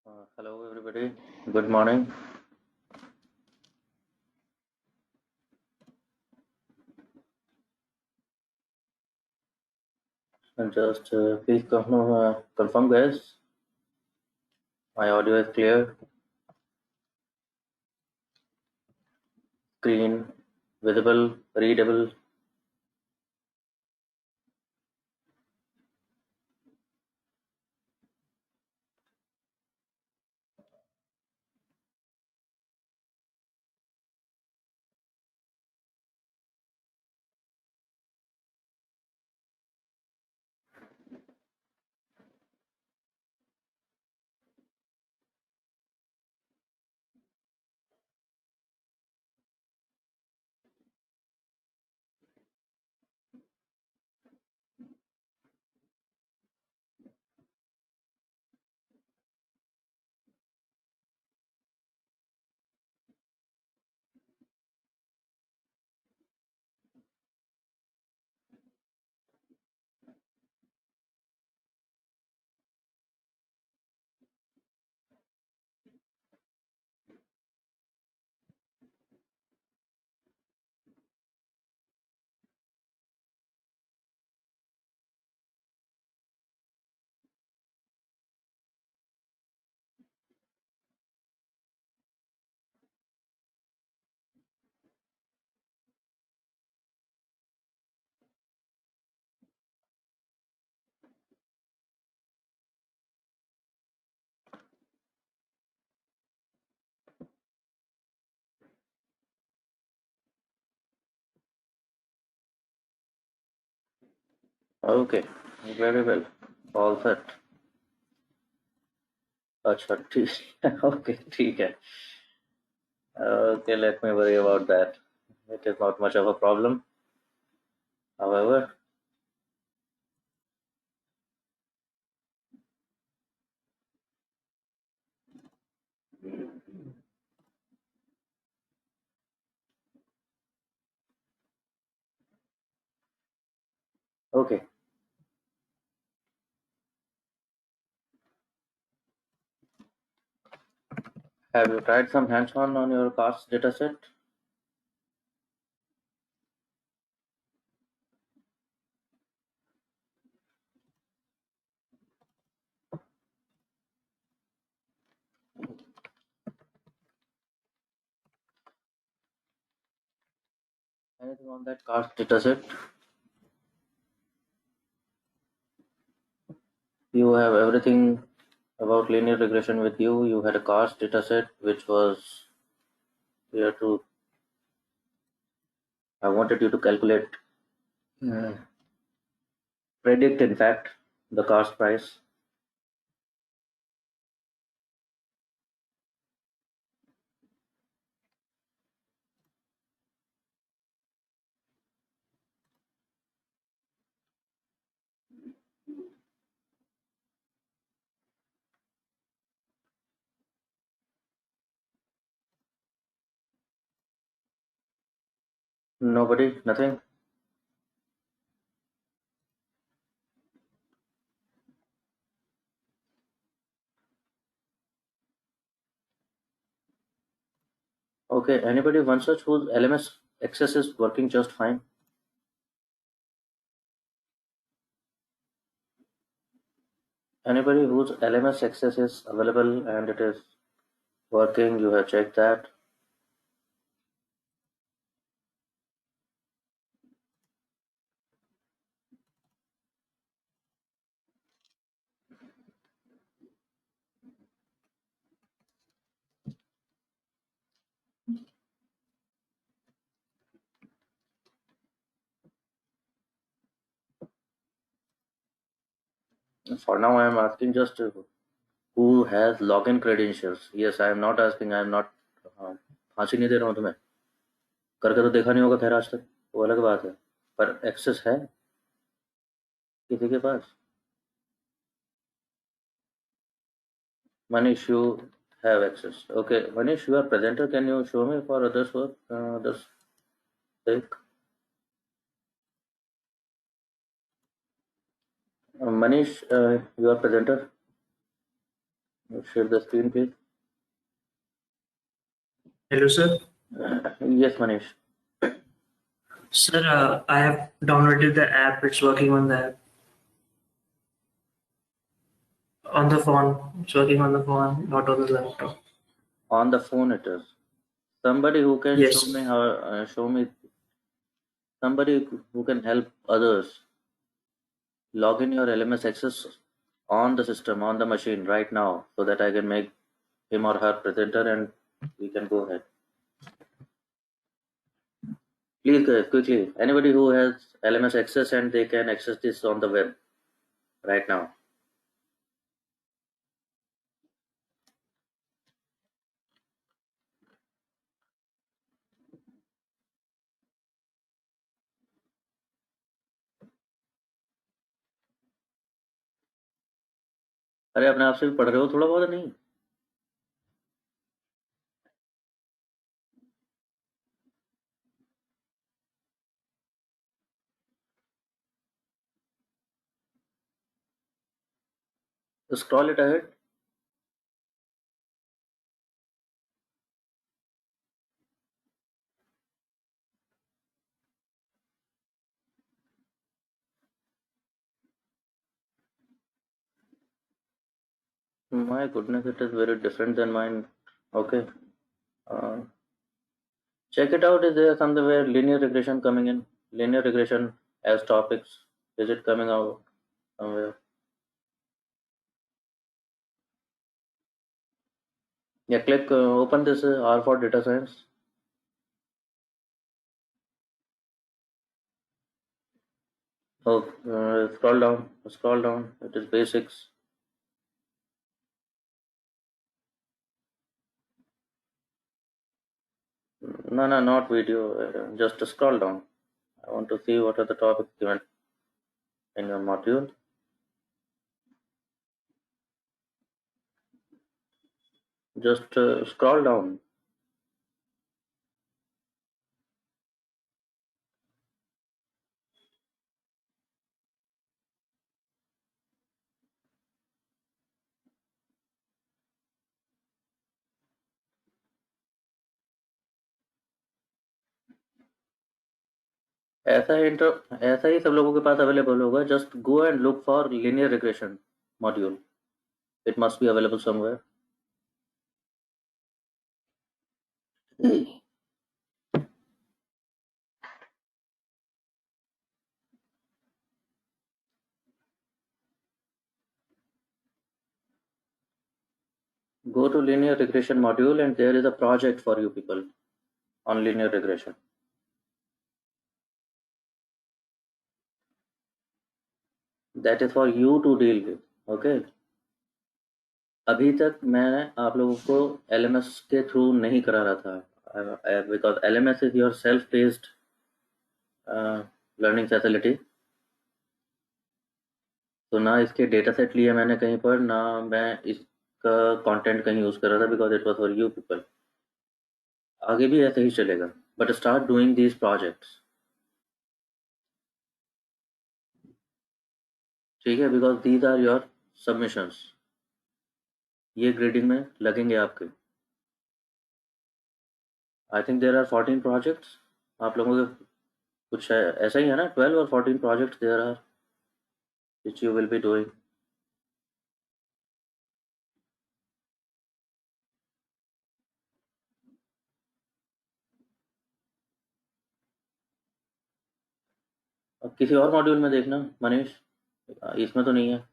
Hello, everybody. Good morning. And just please confirm, guys. My audio is clear, screen visible, readable. Okay, very well. All set. अच्छा ठीक Okay, ठीक है. Okay, let me worry about that. It is not much of a problem. However, okay. Have you tried some hands-on your car's dataset? Anything on that car's dataset? You have everything about linear regression with you. You had a cost dataset which was here to. I wanted you to calculate, uh, predict in fact, the cost price. Nobody, nothing. Okay, anybody one such whose LMS access is working just fine? Anybody whose LMS access is available and it is working, you have checked that. For now, I am asking just who has login credentials. Yes, I am not asking, I am not फांसी नहीं दे रहा हूँ तुम्हें. करके तो देखा नहीं होगा खैर आज तक, वो अलग बात है, पर एक्सेस है किसी के पास? Manish, you have access. Okay, Manish, you are presenter. Can you show me for others work, others sake? Manish, you are presenter. Share the screen, please. Hello, sir. Yes, Manish. Sir, I have downloaded the app. It's working on the app. On the phone. It's working on the phone, not on the laptop. On the phone it is. Somebody who can show me Yes. how, show me somebody who can help others log in your LMS access on the system, on the machine right now, so that I can make him or her presenter and we can go ahead. Please, guys, quickly. Anybody who has LMS access and they can access this on the web right now. अरे अपने आप से भी पढ़ रहे हो थोड़ा बहुत नहीं? Scroll it ahead. My goodness, it is very different than mine. Okay. Uh, check it out. Is there somewhere linear regression coming in? Linear regression as topics. Is it coming out somewhere? Yeah, click, open this R for data science. Oh, scroll down. Scroll down. It is basics. No, no, not video. Just scroll down. I want to see what are the topics given in your module. Just scroll down. ऐसा ही सब लोगों के पास available होगा. Just go and look for linear regression module. It must be available somewhere. Go to linear regression module and there is a project for you people on linear regression. That is for you to deal with. Okay. अभी तक मैं आप लोगों को LMS के through नहीं करा रहा था, because LMS is your self based learning facility. तो ना इसके डेटा सेट लिए मैंने कहीं पर, ना मैं इसका कंटेंट कहीं यूज़ कर रहा था, because it was for you people. आगे भी ऐसे ही चलेगा, but start doing these projects. ठीक है, because these are your submissions. ये ग्रेडिंग में लगेंगे आपके. I think there are 14 projects. आप लोगों के कुछ ऐसा ही है ना, 12 और 14 projects there are which you will be doing. अब किसी और मॉड्यूल में देखना मनीष, इसमें तो नहीं है.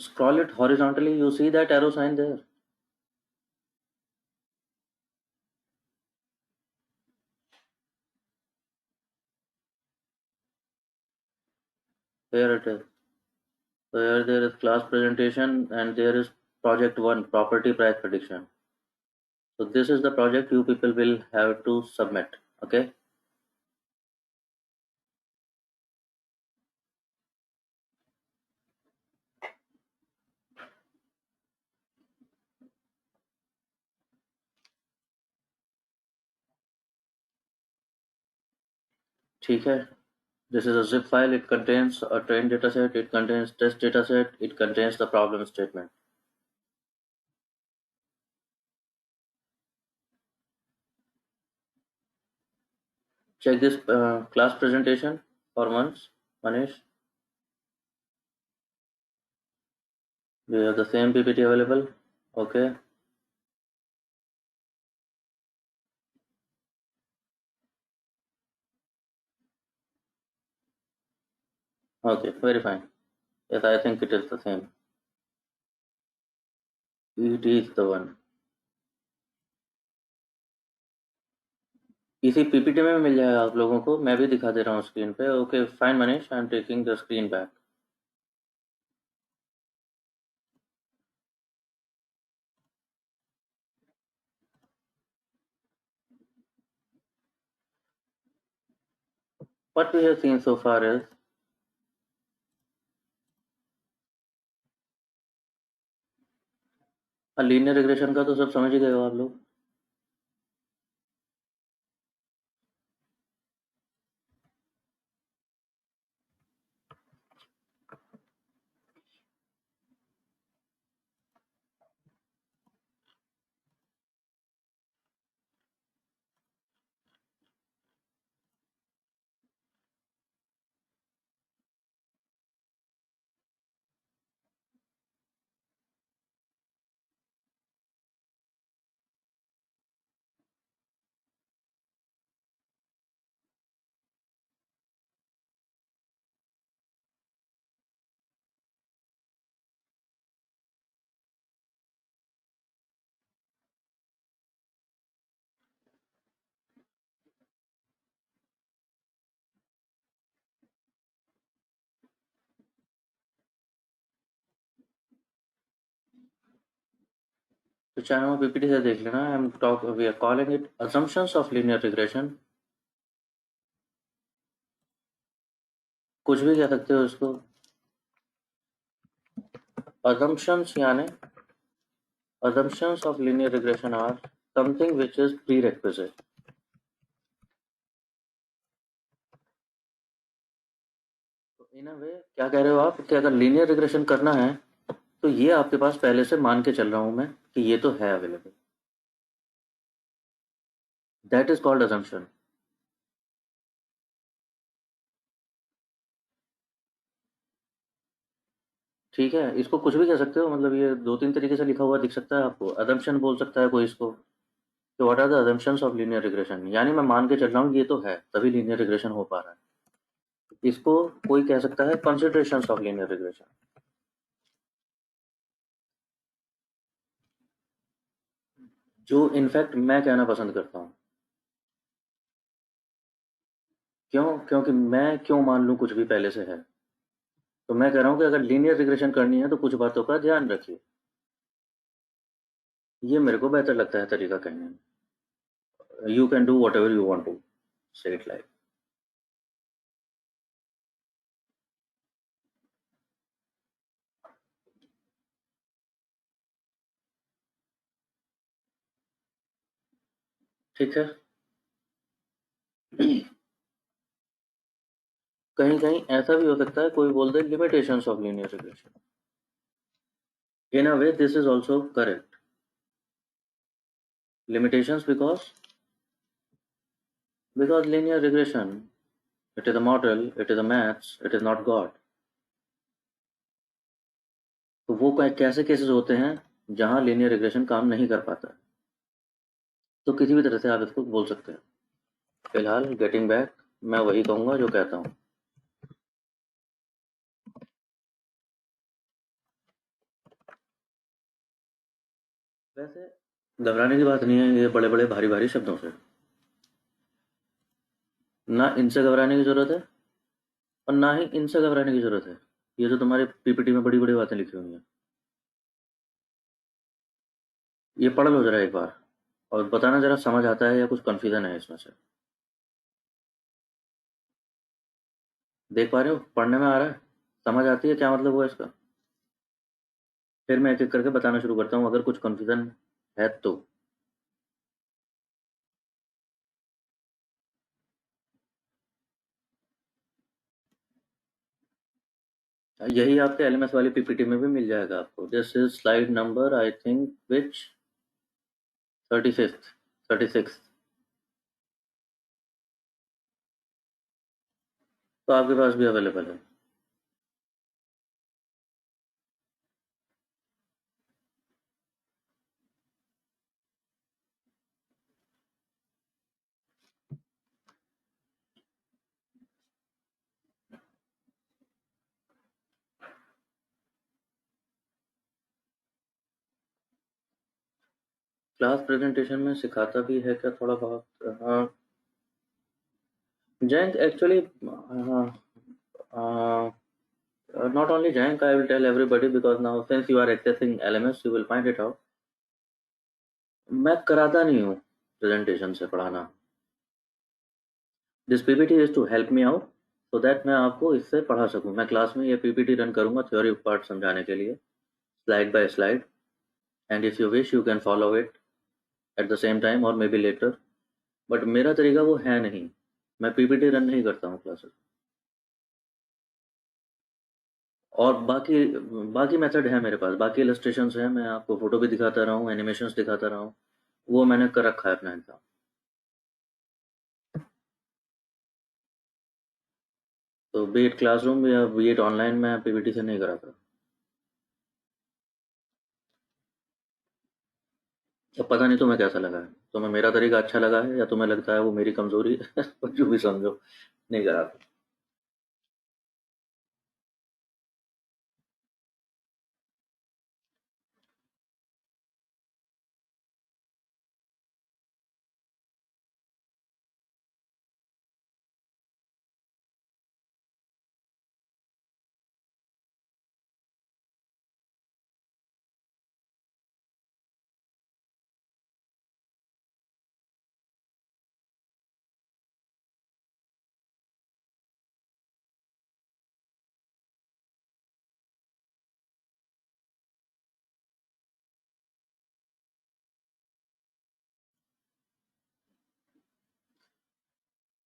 Scroll it horizontally, you see that arrow sign there. Here it is. So here there is class presentation and there is project 1 property price prediction. So this is the project you people will have to submit. Okay. ठीक है. This is a zip file. It contains a train dataset. It contains test dataset. It contains the problem statement. Check this class presentation for once, Manish. We have the same PPT available. Okay. Okay, very fine. Yes, I think it is the same. It is the one. इसी PPT में मिल जाएगा आप लोगों को, मैं भी दिखा दे रहा हूँ स्क्रीन पे. Okay fine Manish, I am taking the screen back. What we have seen so far is linear regression का तो सब समझ ही गए हो आप लोग. तो चाहे पीपीटी से देख लेना. I am talk we are calling it assumptions of linear regression. कुछ भी कह सकते हो इसको. assumptions यानी assumptions of linear regression are something which is prerequisite. तो इन अ वे क्या कह रहे हो आप कि अगर लीनियर रिग्रेशन करना है तो ये आपके पास पहले से मान के चल रहा हूं मैं कि ये तो है available. That is called assumption. ठीक है, इसको कुछ भी कह सकते हो. मतलब ये दो तीन तरीके से लिखा हुआ दिख सकता है आपको. assumption बोल सकता है कोई इसको. तो what are the assumptions of linear regression, यानी मैं मान के चल रहा हूँ ये तो है तभी लीनियर रिग्रेशन हो पा रहा है. इसको कोई कह सकता है कंसिडरेशंस ऑफ लीनियर रिग्रेशन. जो इनफैक्ट मैं कहना पसंद करता हूँ. क्यों? क्योंकि मैं क्यों मान लूँ कुछ भी पहले से है. तो मैं कह रहा हूँ कि अगर लीनियर रिग्रेशन करनी है तो कुछ बातों का ध्यान रखिए. ये मेरे को बेहतर लगता है तरीका कहने में. You can do whatever you want to say it like. ठीक है. कहीं कहीं ऐसा भी हो सकता है कोई बोल दे limitations of linear regression. In a way this is also correct. limitations because linear regression, it is a model, it is a maths, it is not God. तो वो कैसे केसेस होते हैं जहां लीनियर रिग्रेशन काम नहीं कर पाता. तो किसी भी तरह से आप इसको बोल सकते हैं. फिलहाल गेटिंग बैक, मैं वही कहूंगा जो कहता हूँ. वैसे घबराने की बात नहीं है ये बड़े बड़े भारी भारी शब्दों से. ना इनसे घबराने की जरूरत है और ना ही इनसे घबराने की जरूरत है. ये जो तुम्हारे पीपीटी में बड़ी बड़ी बातें लिखी हुई हैं ये पढ़ लो जरा एक बार और बताना जरा समझ आता है या कुछ कंफ्यूजन है इसमें से. देख पा रहे हो? पढ़ने में आ रहा है? समझ आती है क्या मतलब हुआ इसका? फिर मैं एक एक करके बताना शुरू करता हूँ अगर कुछ कंफ्यूजन है तो. यही आपके एलएमएस वाली पीपीटी में भी मिल जाएगा आपको। This is slide number I think which 35th 36th। तो आपके पास भी अवेलेबल है। क्लास प्रेजेंटेशन में सिखाता भी है क्या थोड़ा बहुत? हाँ, जयंत एक्चुअली, हाँ, not only Jayank, I will tell everybody because now since you are accessing LMS, you will find it out. मैं कराता नहीं हूँ प्रेजेंटेशन से पढ़ाना। This PPT is to help me out so that मैं आपको इससे पढ़ा सकूँ। मैं क्लास में ये पीपीटी रन करूँगा थ्योरी पार्ट समझाने के लिए, slide by slide, and if you wish you can follow it at the same time और मे बी लेटर। बट मेरा तरीका वो है नहीं, मैं पीपीटी रन नहीं करता हूँ क्लासेस। और बाकी बाकी मेथड है मेरे पास, बाकी इलस्ट्रेशंस हैं, मैं आपको फोटो भी दिखाता रहा हूँ, एनिमेशंस दिखाता रहा हूँ, वो मैंने कर रखा है अपना इंतजाम। तो बी एड क्लासरूम या बी एड ऑनलाइन में पीपीटी से नहीं कराता। अब पता नहीं तुम्हें कैसा लगा है, तुम्हें मेरा तरीका अच्छा लगा है या तुम्हें लगता है वो मेरी कमजोरी है जो भी समझो, नहीं कराता।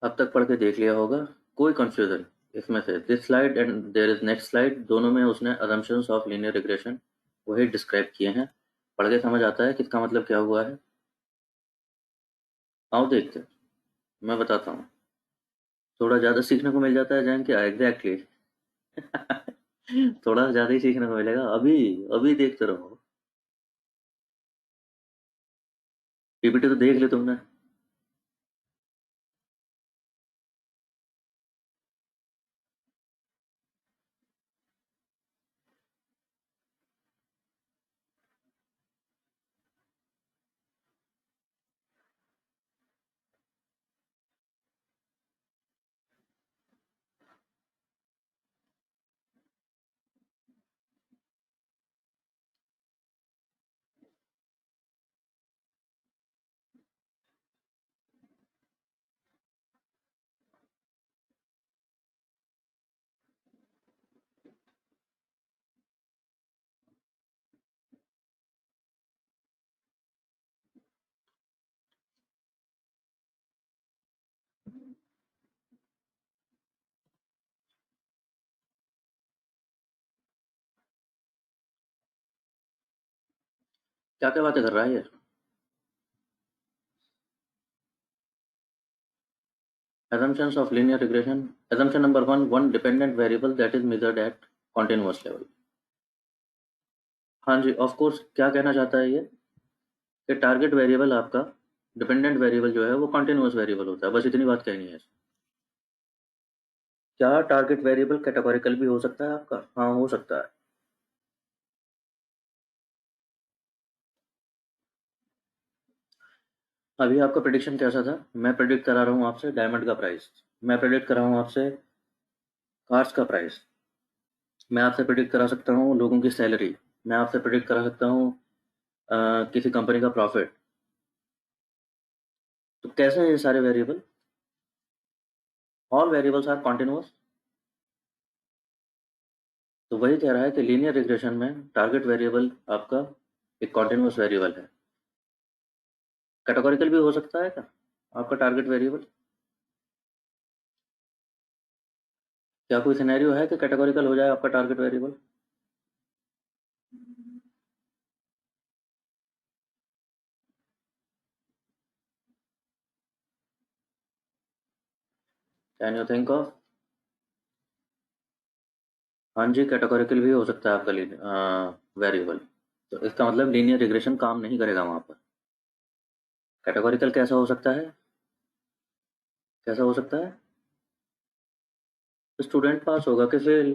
अब तक पढ़ के देख लिया होगा, कोई कंफ्यूजन इसमें से? This slide and there is next slide, दोनों में उसने assumptions ऑफ लीनियर रिग्रेशन वही डिस्क्राइब किए हैं। पढ़ के समझ आता है कि इसका मतलब क्या हुआ है? आओ देखते हैं, मैं बताता हूँ। थोड़ा ज़्यादा सीखने को मिल जाता है जैन क्या एग्जैक्टली थोड़ा ज़्यादा ही सीखने को मिलेगा। अभी अभी देखते रहो, पीपीटी तो देख ली तुमने। क्या क्या बातें कर रहा है ये? Assumptions of linear regression. Assumption number one dependent variable that is measured at continuous level. हाँ जी, ऑफ कोर्स क्या कहना चाहता है ये कि टारगेट वेरिएबल आपका, डिपेंडेंट वेरिएबल जो है वो कंटिन्यूअस वेरिएबल होता है, बस इतनी बात कहनी है। क्या टारगेट वेरिएबल कैटेगोरिकल भी हो सकता है आपका? हाँ, हो सकता है। अभी आपका प्रेडिक्शन कैसा था? मैं प्रेडिक्ट करा रहा हूँ आपसे डायमंड का प्राइस, मैं प्रेडिक्ट कर रहा हूँ आपसे कार्स का प्राइस, मैं आपसे प्रेडिक्ट करा सकता हूँ लोगों की सैलरी, मैं आपसे प्रेडिक्ट करा सकता हूँ किसी कंपनी का प्रॉफिट। तो कैसे हैं ये सारे variable? All variables are continuous. तो वही कह रहा है कि लीनियर रिग्रेशन में टारगेट वेरिएबल आपका एक कॉन्टिन्यूअस वेरिएबल है। कैटेगोरिकल भी हो सकता है क्या आपका टारगेट वेरिएबल? क्या कोई सिनेरियो है कि कैटेगोरिकल हो जाए आपका target variable? Can you think of? हाँ जी, कैटेगोरिकल भी हो सकता है आपका वेरिएबल। तो इसका मतलब लीनियर रिग्रेशन काम नहीं करेगा वहाँ पर। कैटेगोरिकल कैसा हो सकता है? कैसा हो सकता है? स्टूडेंट पास होगा कि फेल?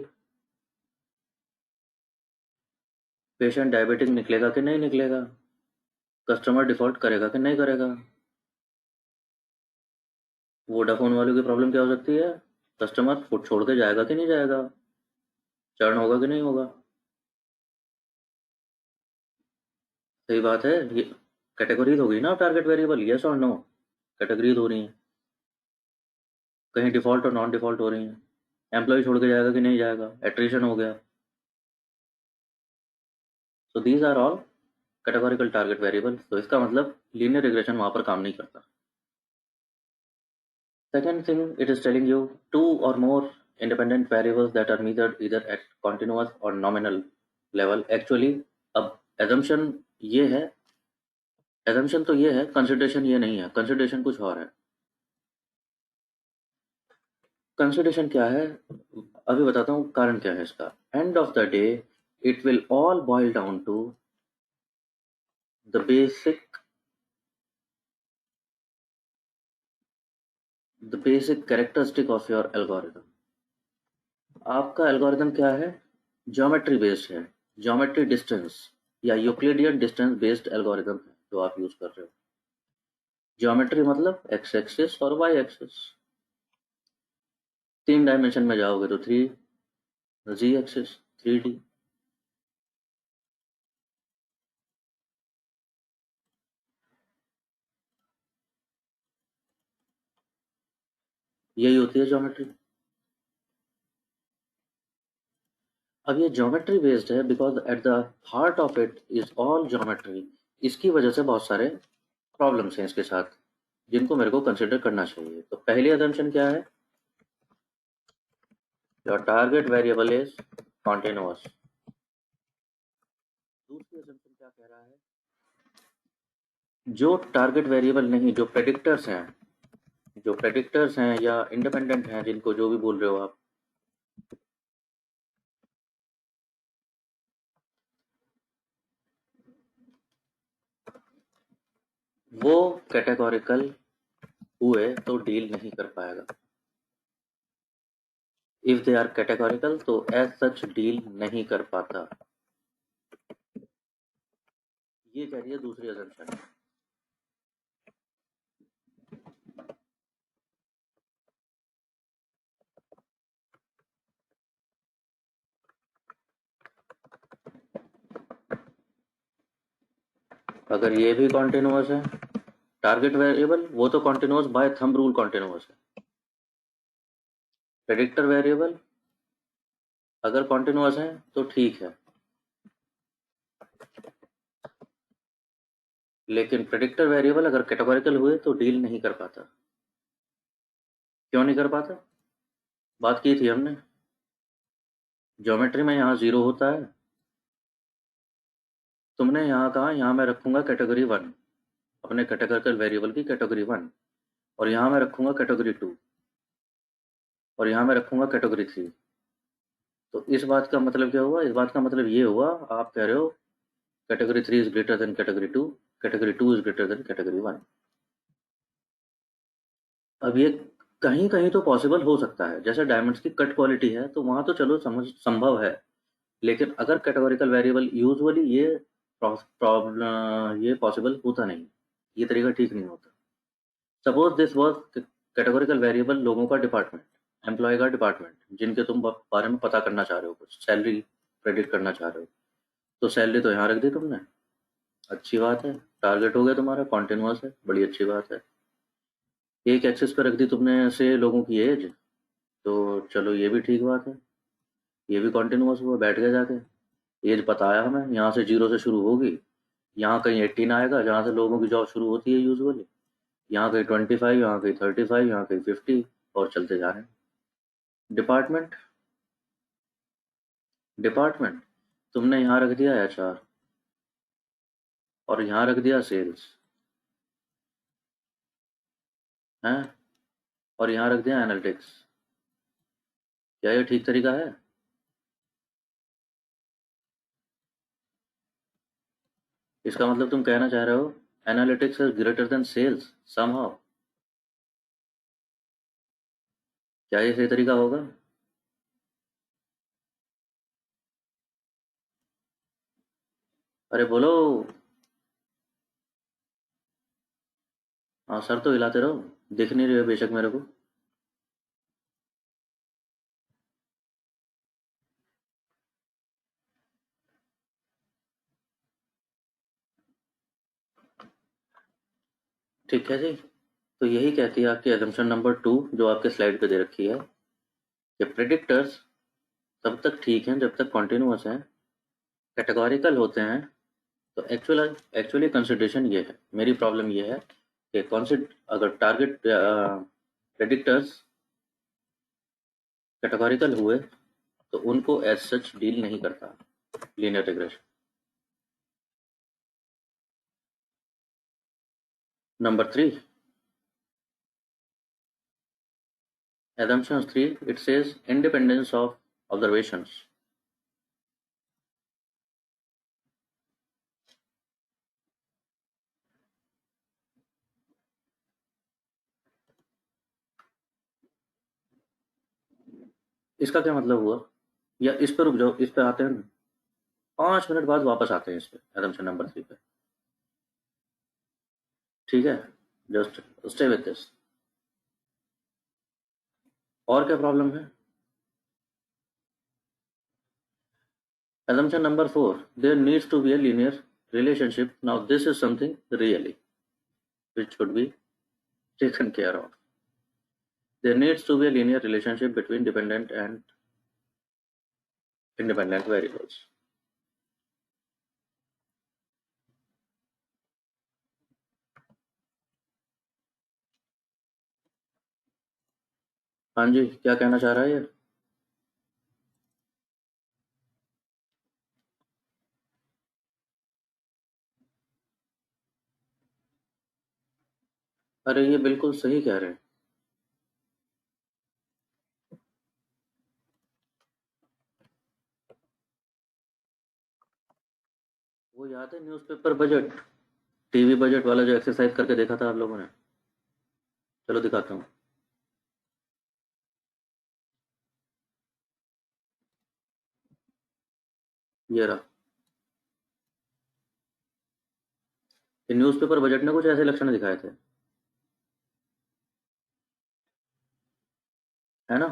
पेशेंट डायबिटिक निकलेगा कि नहीं निकलेगा? कस्टमर डिफॉल्ट करेगा कि नहीं करेगा? वोडाफोन वालों की प्रॉब्लम क्या हो सकती है? कस्टमर फुट छोड़ के जाएगा कि नहीं जाएगा? चर्न होगा कि नहीं होगा? सही बात है। ये कैटेगरीज हो गई ना टारगेट वेरिएबल, यस और नो? कैटेगरीज हो रही हैं, कहीं डिफॉल्ट और नॉन डिफॉल्ट हो रही हैं। एम्प्लॉय छोड़ के जाएगा कि नहीं जाएगा? एट्रिशन हो गया। So these are all categorical target variable. तो इसका मतलब लीनियर रिग्रेशन वहाँ पर काम नहीं करता। Second thing, it is telling you two or more independent variables that are measured either at continuous or nominal level. Actually, अब assumption ये है, assumption तो ये है, consideration ये नहीं है, consideration कुछ और है। कंसिडरेशन क्या है अभी बताता हूँ, कारण क्या है इसका। End of the day it will all boil down to the basic characteristic of your algorithm. आपका एल्गोरिथम क्या है? ज्योमेट्री बेस्ड है, ज्योमेट्री डिस्टेंस या यूक्लिडियन डिस्टेंस बेस्ड एल्गोरिथम है जो आप यूज कर रहे हो। ज्योमेट्री मतलब एक्स एक्सिस और वाई एक्सिस। 3 डायमेंशन में जाओगे तो 3 जी एक्सिस 3D। यही होती है ज्योमेट्री। अब ये ज्योमेट्री बेस्ड है because at the heart of it is all geometry. इसकी वजह से बहुत सारे प्रॉब्लम्स हैं इसके साथ जिनको मेरे को कंसिडर करना चाहिए। तो पहली assumption क्या है? Your target variable is continuous. दूसरी assumption क्या कह रहा है? जो टारगेट वेरिएबल नहीं, जो प्रेडिक्टर्स हैं या इंडिपेंडेंट हैं, जिनको जो भी बोल रहे हो आप, वो कैटेगोरिकल हुए तो डील नहीं कर पाएगा। इफ दे आर कैटेगोरिकल तो एज सच डील नहीं कर पाता। ये कह रही है दूसरी assumption। अगर ये भी कॉन्टिन्यूअस है टारगेट वेरिएबल, वो तो continuous by thumb rule continuous है। प्रेडिक्टर वेरिएबल अगर कॉन्टिन्यूअस है तो ठीक है, लेकिन प्रेडिक्टर वेरिएबल अगर कैटेगोरिकल हुए तो डील नहीं कर पाता। क्यों नहीं कर पाता? बात की थी हमने, ज्योमेट्री में यहाँ 0 होता है। तुमने यहाँ कहा यहाँ मैं रखूंगा कैटेगरी 1, अपने कैटेगोरिकल वेरिएबल की कैटेगरी 1, और यहाँ मैं रखूंगा कैटेगरी 2, और यहाँ मैं रखूंगा कैटेगरी 3। तो इस बात का मतलब क्या हुआ? इस बात का मतलब ये हुआ, आप कह रहे हो category 3 is greater then category 2, category 2 is greater then category 1। अब ये कहीं कहीं तो पॉसिबल हो सकता है, जैसे डायमंड्स की कट क्वालिटी है तो वहां तो चलो समझ संभव है। लेकिन अगर कैटेगोरिकल वेरिएबल यूजुअली ये प्रॉब्लम, ये पॉसिबल होता नहीं, ये तरीका ठीक नहीं होता। Suppose this was categorical variable लोगों का डिपार्टमेंट, एम्प्लॉय का डिपार्टमेंट, जिनके तुम बारे में पता करना चाह रहे हो, कुछ सैलरी प्रेडिक्ट करना चाह रहे हो। तो सैलरी तो यहाँ रख दी तुमने, अच्छी बात है, टारगेट हो गया तुम्हारा, कॉन्टिन्यूअस है, बड़ी अच्छी बात है। एक एक्सिस पे रख दी तुमने से लोगों की एज, तो चलो ये भी ठीक बात है, ये भी कॉन्टिन्यूअस हुआ, बैठ गया जाके। एज पता है हमें, यहाँ से 0 से शुरू होगी, यहाँ कहीं 18 आएगा जहाँ से लोगों की जॉब शुरू होती है यूजुअली, यहाँ कहीं 25, यहाँ कहीं 35, यहाँ कहीं 50, और चलते जा रहे हैं। डिपार्टमेंट डिपार्टमेंट तुमने यहाँ रख दिया HR और यहाँ रख दिया सेल्स है, और यहाँ रख दिया एनालिटिक्स। क्या ये ठीक तरीका है? इसका मतलब तुम कहना चाह रहे हो analytics is greater than sales somehow. क्या ये सही तरीका होगा? अरे बोलो। हाँ, सर तो हिलाते रहो, दिख नहीं रही है बेशक मेरे को। ठीक है जी, तो यही कहती है आपकी एजम्पशन नंबर 2 जो आपके स्लाइड पे दे रखी है कि प्रेडिक्टर्स तब तक ठीक हैं जब तक कॉन्टिन्यूअस हैं, कैटेगोरिकल होते हैं तो एक्चुअली कंसिडरेशन ये है, मेरी प्रॉब्लम ये है कि अगर टारगेट प्रेडिक्टर्स कैटेगोरिकल हुए तो उनको एज सच डील नहीं करता linear regression. Number 3, assumption 3, it says independence of observations. इसका क्या मतलब हुआ? या इस पर रुक जाओ, इस पे आते हैं 5 मिनट बाद वापस आते हैं इस पे, assumption नंबर 3 पे। ठीक है, जस्ट स्टे विथ दिस। और क्या प्रॉब्लम है? assumption number 4, there needs to be a linear relationship. Now this is something really which should be taken care of. There needs to be a linear relationship between dependent and independent variables. हाँ जी, क्या कहना चाह रहा है ये? अरे ये बिल्कुल सही कह रहे हैं। वो याद है न्यूज़पेपर बजट, टीवी बजट वाला जो एक्सरसाइज करके देखा था आप लोगों ने? चलो दिखाता हूँ। ये रहा, ये न्यूज़पेपर बजट ने कुछ ऐसे लक्षण दिखाए थे, है ना?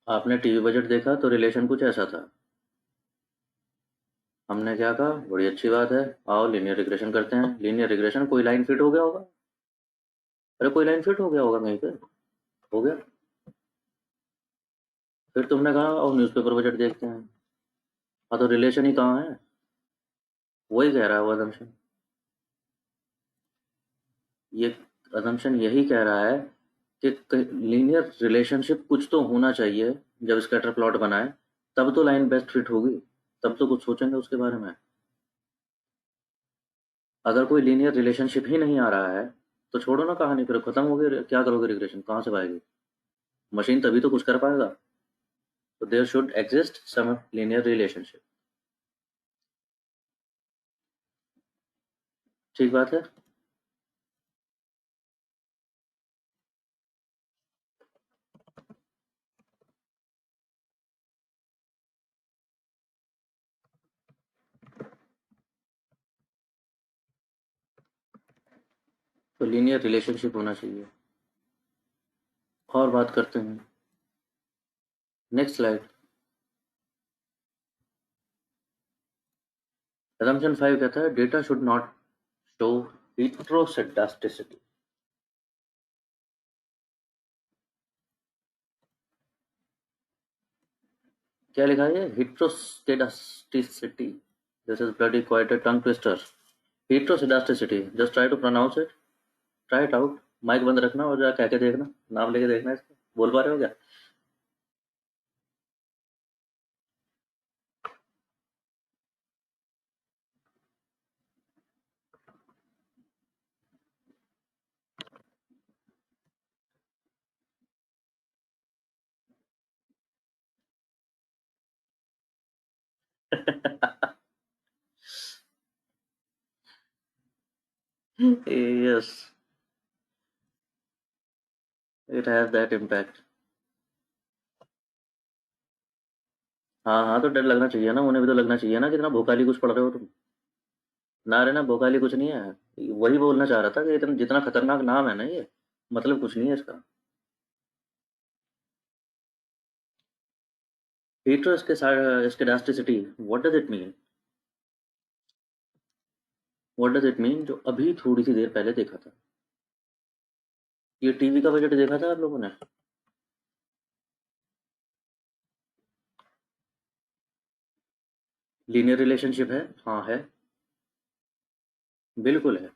आपने टीवी बजट देखा तो रिलेशन कुछ ऐसा था। हमने क्या कहा, बड़ी अच्छी बात है, आओ लीनियर रिग्रेशन करते हैं। लीनियर रिग्रेशन, कोई लाइन फिट हो गया होगा। अरे कोई लाइन फिट हो गया होगा कहीं पे, हो गया। फिर तुमने कहा और न्यूज़पेपर बजट देखते हैं। हाँ तो रिलेशन ही कहाँ है? वही कह रहा है वो assumption। ये assumption यही कह रहा है कि लीनियर रिलेशनशिप कुछ तो होना चाहिए। जब स्कैटर प्लॉट बनाए तब तो लाइन बेस्ट फिट होगी, तब तो कुछ सोचेंगे उसके बारे में। अगर कोई लीनियर रिलेशनशिप ही नहीं आ रहा है तो छोड़ो ना कहानी, फिर खत्म हो गई, क्या करोगे? रिग्रेशन कहाँ से पाएगी मशीन? तभी तो कुछ कर पाएगा। तो there should exist some linear relationship. ठीक बात है। तो लीनियर रिलेशनशिप होना चाहिए। और बात करते हैं, नेक्स्ट स्लाइड। assumption 5 कहता है data should not show heteroscedasticity। क्या लिखा है? heteroscedasticity। This is bloody quite a tongue twister। Heteroscedasticity, just try to pronounce it, try it out। Mic बंद रखना और जरा कह के देखना, नाम लेके देखना इसका, बोल पा रहे हो क्या? Yes, it has that impact. हाँ, हाँ, तो डर लगना चाहिए ना, उन्हें भी तो लगना चाहिए ना, कितना भोकाली कुछ पढ़ रहे हो तुम। ना रे ना, भोकाली कुछ नहीं है। वही बोलना चाह रहा था कि इतना जितना खतरनाक नाम है ना ये, मतलब कुछ नहीं है इसका। Heteroscedasticity, what does it mean? What does it mean? जो अभी थोड़ी सी देर पहले देखा था, ये टीवी का बजट देखा था आप लोगों ने? लीनियर रिलेशनशिप है? हाँ है, बिल्कुल है।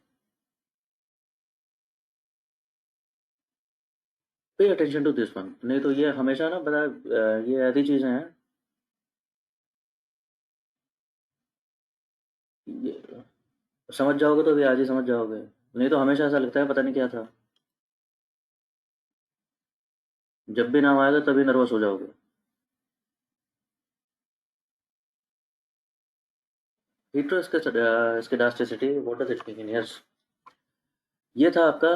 Pay attention to this one, नहीं तो ये हमेशा ना बता, ये ऐसी चीजें हैं, ये समझ जाओगे तो भी आज ही समझ जाओगे, नहीं तो हमेशा ऐसा लगता है पता नहीं क्या था। जब भी नाम आएगा तभी नर्वस हो जाओगे। Heteroscedasticity, what does it mean? Yes, ये था आपका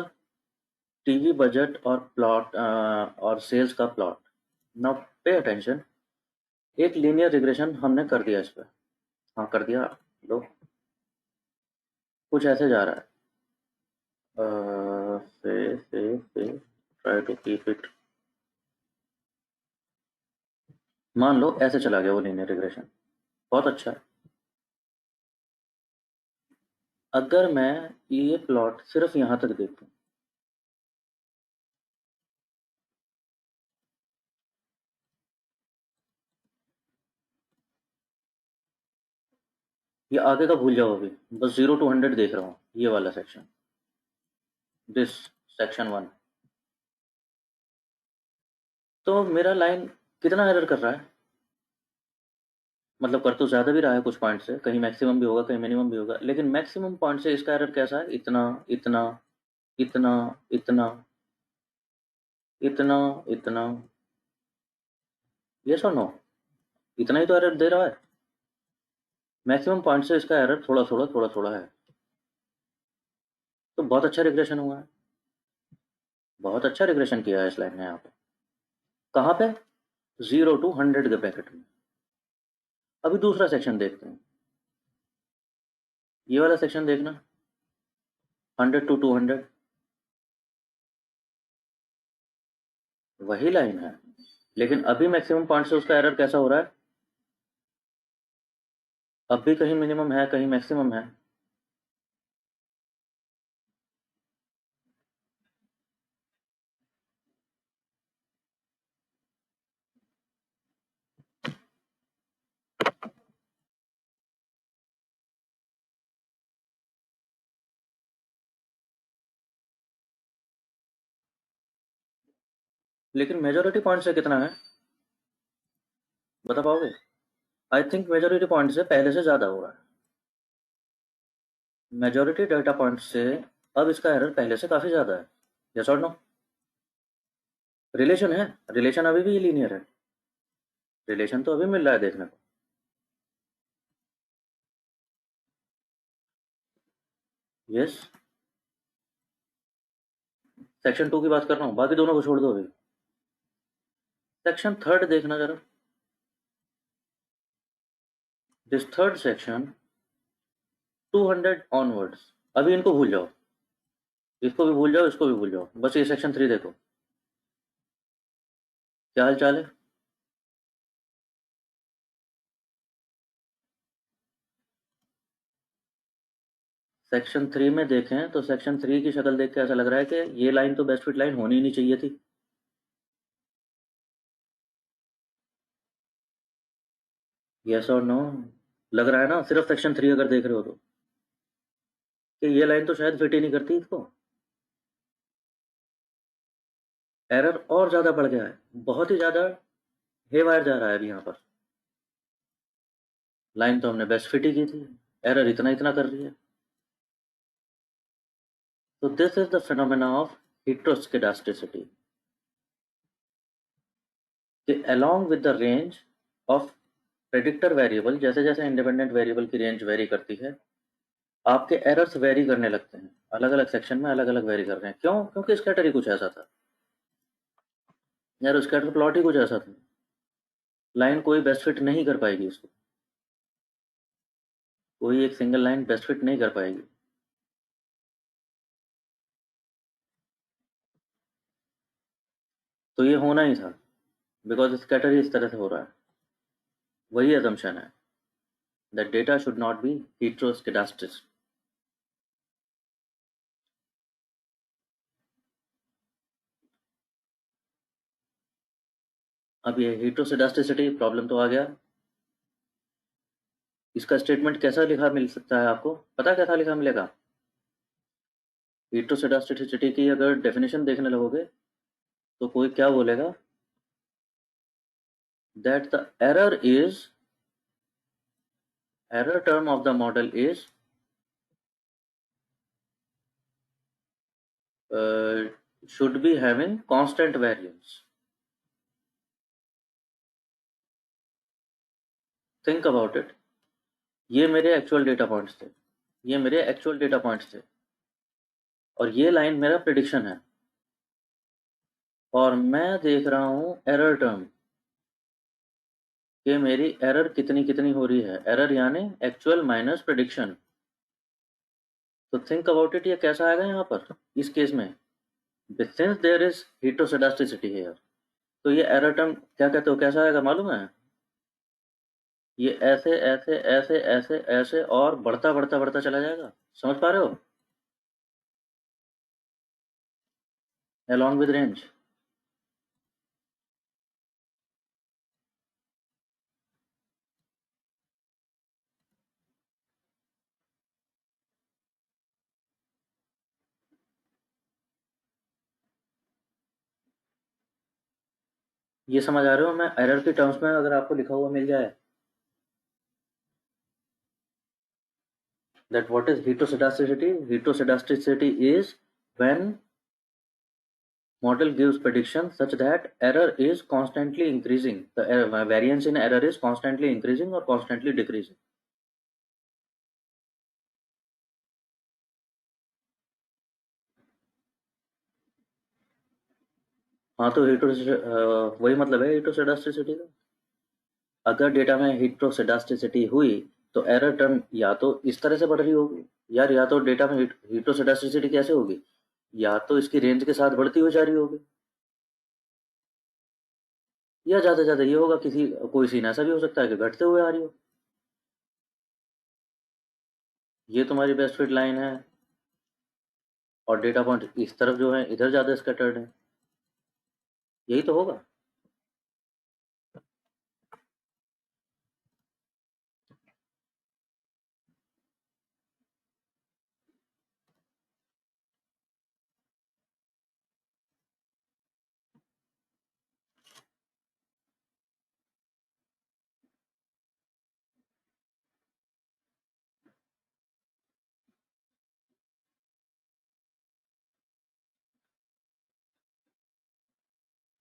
टीवी बजट और प्लॉट और सेल्स का प्लॉट। नाउ पे अटेंशन, एक लीनियर रिग्रेशन हमने कर दिया इस पर। हाँ कर दिया। लो, कुछ ऐसे जा रहा है, से ट्राई टू कीप इट, मान लो ऐसे चला गया वो लीनियर रिग्रेशन, बहुत अच्छा है। अगर मैं ये प्लॉट सिर्फ यहाँ तक देखूँ, ये आगे का भूल जाओ अभी, बस 0 to 100 देख रहा हूँ, ये वाला सेक्शन, दिस सेक्शन 1, तो मेरा लाइन कितना एरर कर रहा है? मतलब कर तो ज़्यादा भी रहा है कुछ पॉइंट से, कहीं मैक्सिमम भी होगा कहीं मिनिमम भी होगा, लेकिन मैक्सिमम पॉइंट से इसका एरर कैसा है? इतना, इतना, इतना, इतना, इतना, इतना, यस और नो? इतना ही तो एरर दे रहा है। मैक्सिमम पॉइंट से इसका एरर थोड़ा थोड़ा थोड़ा थोड़ा है, तो बहुत अच्छा रिग्रेशन हुआ है, बहुत अच्छा रिग्रेशन किया है इस लाइन ने यहाँ पे। कहाँ पे? 0 to 100 के ब्रैकेट में। अभी दूसरा सेक्शन देखते हैं, ये वाला सेक्शन देखना, 100 to 200, वही लाइन है, लेकिन अभी मैक्सिमम पॉइंट से उसका एरर कैसा हो रहा है? अब भी कहीं मिनिमम है कहीं मैक्सिमम है। लेकिन मेजोरिटी पॉइंट से कितना है, बता पाओगे? आई थिंक मेजोरिटी पॉइंट से पहले से ज़्यादा हो रहा है। मेजोरिटी डेटा पॉइंट से अब इसका एरर पहले से काफ़ी ज़्यादा है। यस और नो? रिलेशन है, रिलेशन अभी भी लीनियर है, रिलेशन तो अभी मिल रहा है देखने को। यस, सेक्शन 2 की बात कर रहा हूँ, बाकी दोनों को छोड़ दो अभी। सेक्शन थर्ड देखना जरा, दिस थर्ड सेक्शन, 200 ऑनवर्ड्स। अभी इनको भूल जाओ, इसको भी भूल जाओ, इसको भी भूल जाओ, बस ये सेक्शन 3 देखो, क्या हाल चाल है? सेक्शन 3 में देखें तो सेक्शन 3 की शक्ल देख के ऐसा लग रहा है कि ये लाइन तो बेस्ट फिट लाइन होनी ही नहीं चाहिए थी। यस और नो? लग रहा है ना, सिर्फ सेक्शन 3 अगर देख रहे हो तो, कि ये लाइन तो शायद फिट ही नहीं करती इसको। एरर और ज़्यादा बढ़ गया है, बहुत ही ज़्यादा हेवायर जा रहा है अभी यहाँ पर। लाइन तो हमने बेस्ट फिट ही की थी, एरर इतना इतना कर रही है। तो this is the phenomena of heteroscedasticity. Along with the range of predictor variable, जैसे जैसे इंडिपेंडेंट वेरिएबल की रेंज वेरी करती है, आपके एरर्स वेरी करने लगते हैं, अलग अलग सेक्शन में अलग अलग वेरी कर रहे हैं। क्यों? क्योंकि स्कैटर ही कुछ ऐसा था यार, स्कैटर प्लॉट ही कुछ ऐसा था। लाइन कोई बेस्ट फिट नहीं कर पाएगी इसको, कोई एक सिंगल लाइन बेस्ट फिट नहीं कर पाएगी। तो ये होना ही था, बिकॉज स्कैटर ही इस तरह से हो रहा है। वही असम्पशन है, that data should not be heteroscedastic. अब ये heteroscedasticity प्रॉब्लम तो आ गया। इसका स्टेटमेंट कैसा लिखा मिल सकता है आपको? पता कैसा लिखा मिलेगा? heteroscedasticity की अगर डेफिनेशन देखने लगोगे तो कोई क्या बोलेगा, that the error term of the model is should be having constant variance. Think about it, ये मेरे एक्चुअल डेटा पॉइंट्स थे, ये मेरे एक्चुअल डेटा पॉइंट्स थे, और ये लाइन मेरा प्रिडिक्शन है, और मैं देख रहा हूँ एरर टर्म कि मेरी एरर कितनी कितनी हो रही है। एरर यानी एक्चुअल माइनस प्रिडिक्शन। तो थिंक अबाउट इट, ये कैसा आएगा यहाँ पर इस केस में? Since there is heteroscedasticity here, तो ये एरर टर्म क्या कहते हो, कैसा आएगा मालूम है? ये ऐसे ऐसे ऐसे ऐसे ऐसे और बढ़ता बढ़ता बढ़ता चला जाएगा। समझ पा रहे हो? along with range। ये समझ आ रहे हो? मैं एरर के टर्म्स में अगर आपको लिखा हुआ मिल जाए that what is heteroscedasticity? Heteroscedasticity is when model gives prediction such that error is constantly increasing. The variance in error is constantly increasing or constantly decreasing. हाँ, तो वही मतलब है heteroscedasticity का। अगर डेटा में heteroscedasticity हुई तो एरर टर्म या तो इस तरह से बढ़ रही होगी यार, या तो डेटा में heteroscedasticity कैसे होगी, या तो इसकी रेंज के साथ बढ़ती हुई जा रही होगी, या ज़्यादा ज़्यादा ये होगा, कोई सीन ऐसा भी हो सकता है कि घटते हुए आ रही हो। ये तुम्हारी बेस्ट फिट लाइन है और डेटा पॉइंट इस तरफ जो है इधर ज़्यादा स्कैटर्ड है, यही तो होगा।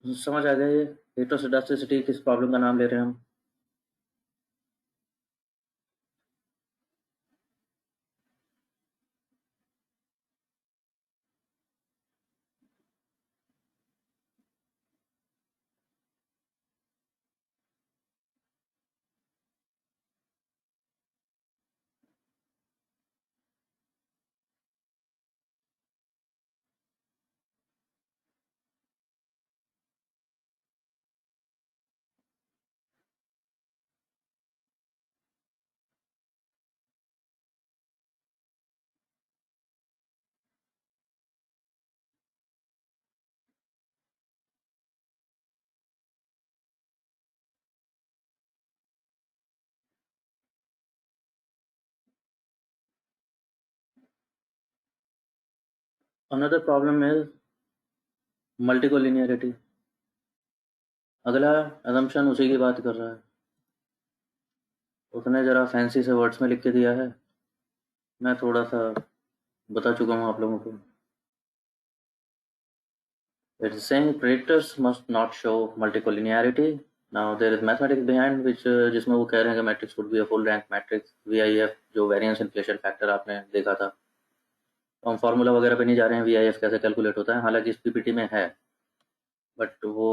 समझ आ गया ये हेटेरोसिडास्टिसिटी किस प्रॉब्लम का नाम ले रहे हैं हम? Another problem is मल्टीकोलिनियरिटी, अगला assumption उसी की बात कर रहा है, उसने ज़रा फैंसी से वर्ड्स में लिख के दिया है, मैं थोड़ा सा बता चुका हूँ आप लोगों को। It is saying predictors must not show multicollinearity. Now there is mathematics behind which जिसमें वो कह रहे हैं कि matrix would be a full rank matrix, VIF जो variance inflation factor आपने देखा था। तो हम फार्मूला वगैरह पे नहीं जा रहे हैं VIF कैसे कैलकुलेट होता है, हालांकि इस पीपीटी में है, बट वो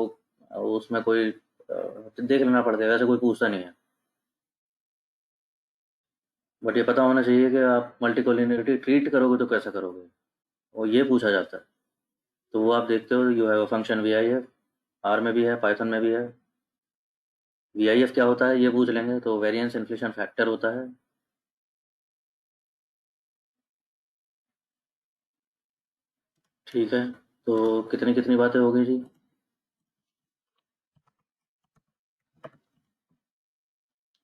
उसमें कोई देख लेना पड़ता है, वैसे कोई पूछता नहीं है। बट ये पता होना चाहिए कि आप मल्टीकोलिनियरिटी ट्रीट करोगे तो कैसे करोगे, और ये पूछा जाता है। तो वो आप देखते हो, you have a function VIF, R में भी है, पाइथन में भी है। VIF क्या होता है ये पूछ लेंगे तो वेरिएंस इन्फ्लेशन फैक्टर होता है। ठीक है, तो कितनी कितनी बातें हो गई जी।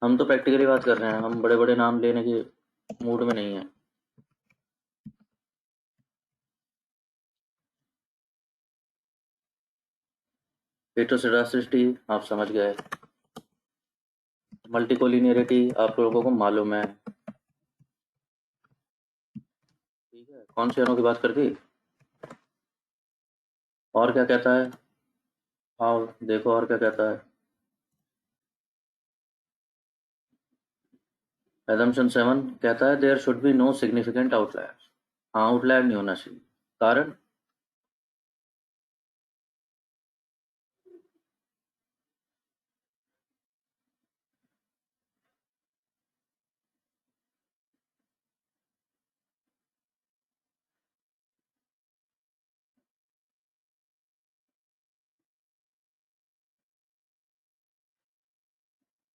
हम तो प्रैक्टिकली बात कर रहे हैं, हम बड़े बड़े नाम लेने के मूड में नहीं है। हेटेरोसिटी आप समझ गए, मल्टीकोलिनियरिटी आप लोगों को मालूम है। ठीक है, कौन से अणु की बात कर दी, और क्या कहता है, आओ देखो और क्या कहता है। assumption 7 कहता है there should be no significant outliers. हाँ, आउटलायर नहीं होना चाहिए, कारण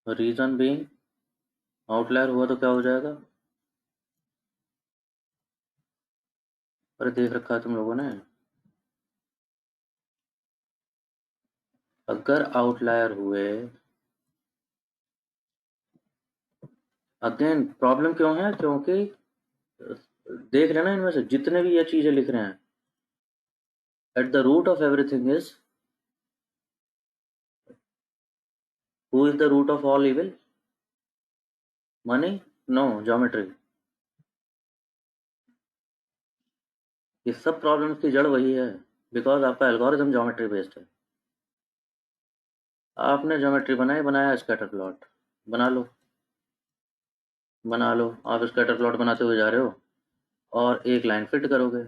रीजन बीइंग आउटलायर हुआ तो क्या हो जाएगा। अरे देख रखा है तुम लोगों ने, अगर आउटलायर हुए, अगेन प्रॉब्लम क्यों है, क्योंकि देख लेना इनमें से जितने भी ये चीजें लिख रहे हैं, at the root of everything is, who is the root of all evil, money, no, geometry. ये सब प्रॉब्लम्स की जड़ वही है, बिकॉज आपका एल्गोरिथम ज्योमेट्री बेस्ड है। आपने ज्योमेट्री बनाया स्कैटर प्लॉट, बना लो, बना लो। आप स्कैटर प्लॉट बनाते हुए जा रहे हो और एक लाइन फिट करोगे,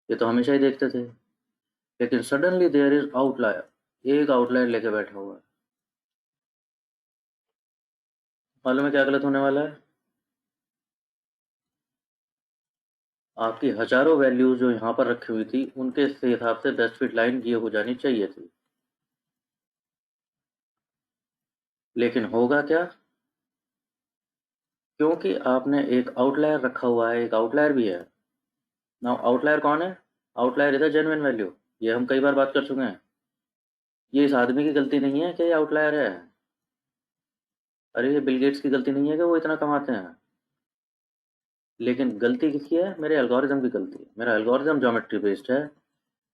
ये तो हमेशा ही देखते थे। लेकिन सडनली देयर इज आउटलायर, एक आउटलायर लेके बैठा हुआ है। मालूम है क्या गलत होने वाला है, आपकी हजारों वैल्यूज जो यहाँ पर रखी हुई थी उनके हिसाब से बेस्ट फिट लाइन ये हो जानी चाहिए थी, लेकिन होगा क्या, क्योंकि आपने एक आउटलायर रखा हुआ है, एक आउटलायर भी है ना। आउटलायर कौन है, outlier is a genuine value, ये हम कई बार बात कर चुके हैं। ये इस आदमी की गलती नहीं है कि ये आउटलायर है, अरे ये बिल गेट्स की गलती नहीं है कि वो इतना कमाते हैं, लेकिन गलती किसकी है, मेरे एल्गोरिथम की गलती है। मेरा एल्गोरिथम ज्योमेट्री बेस्ड है,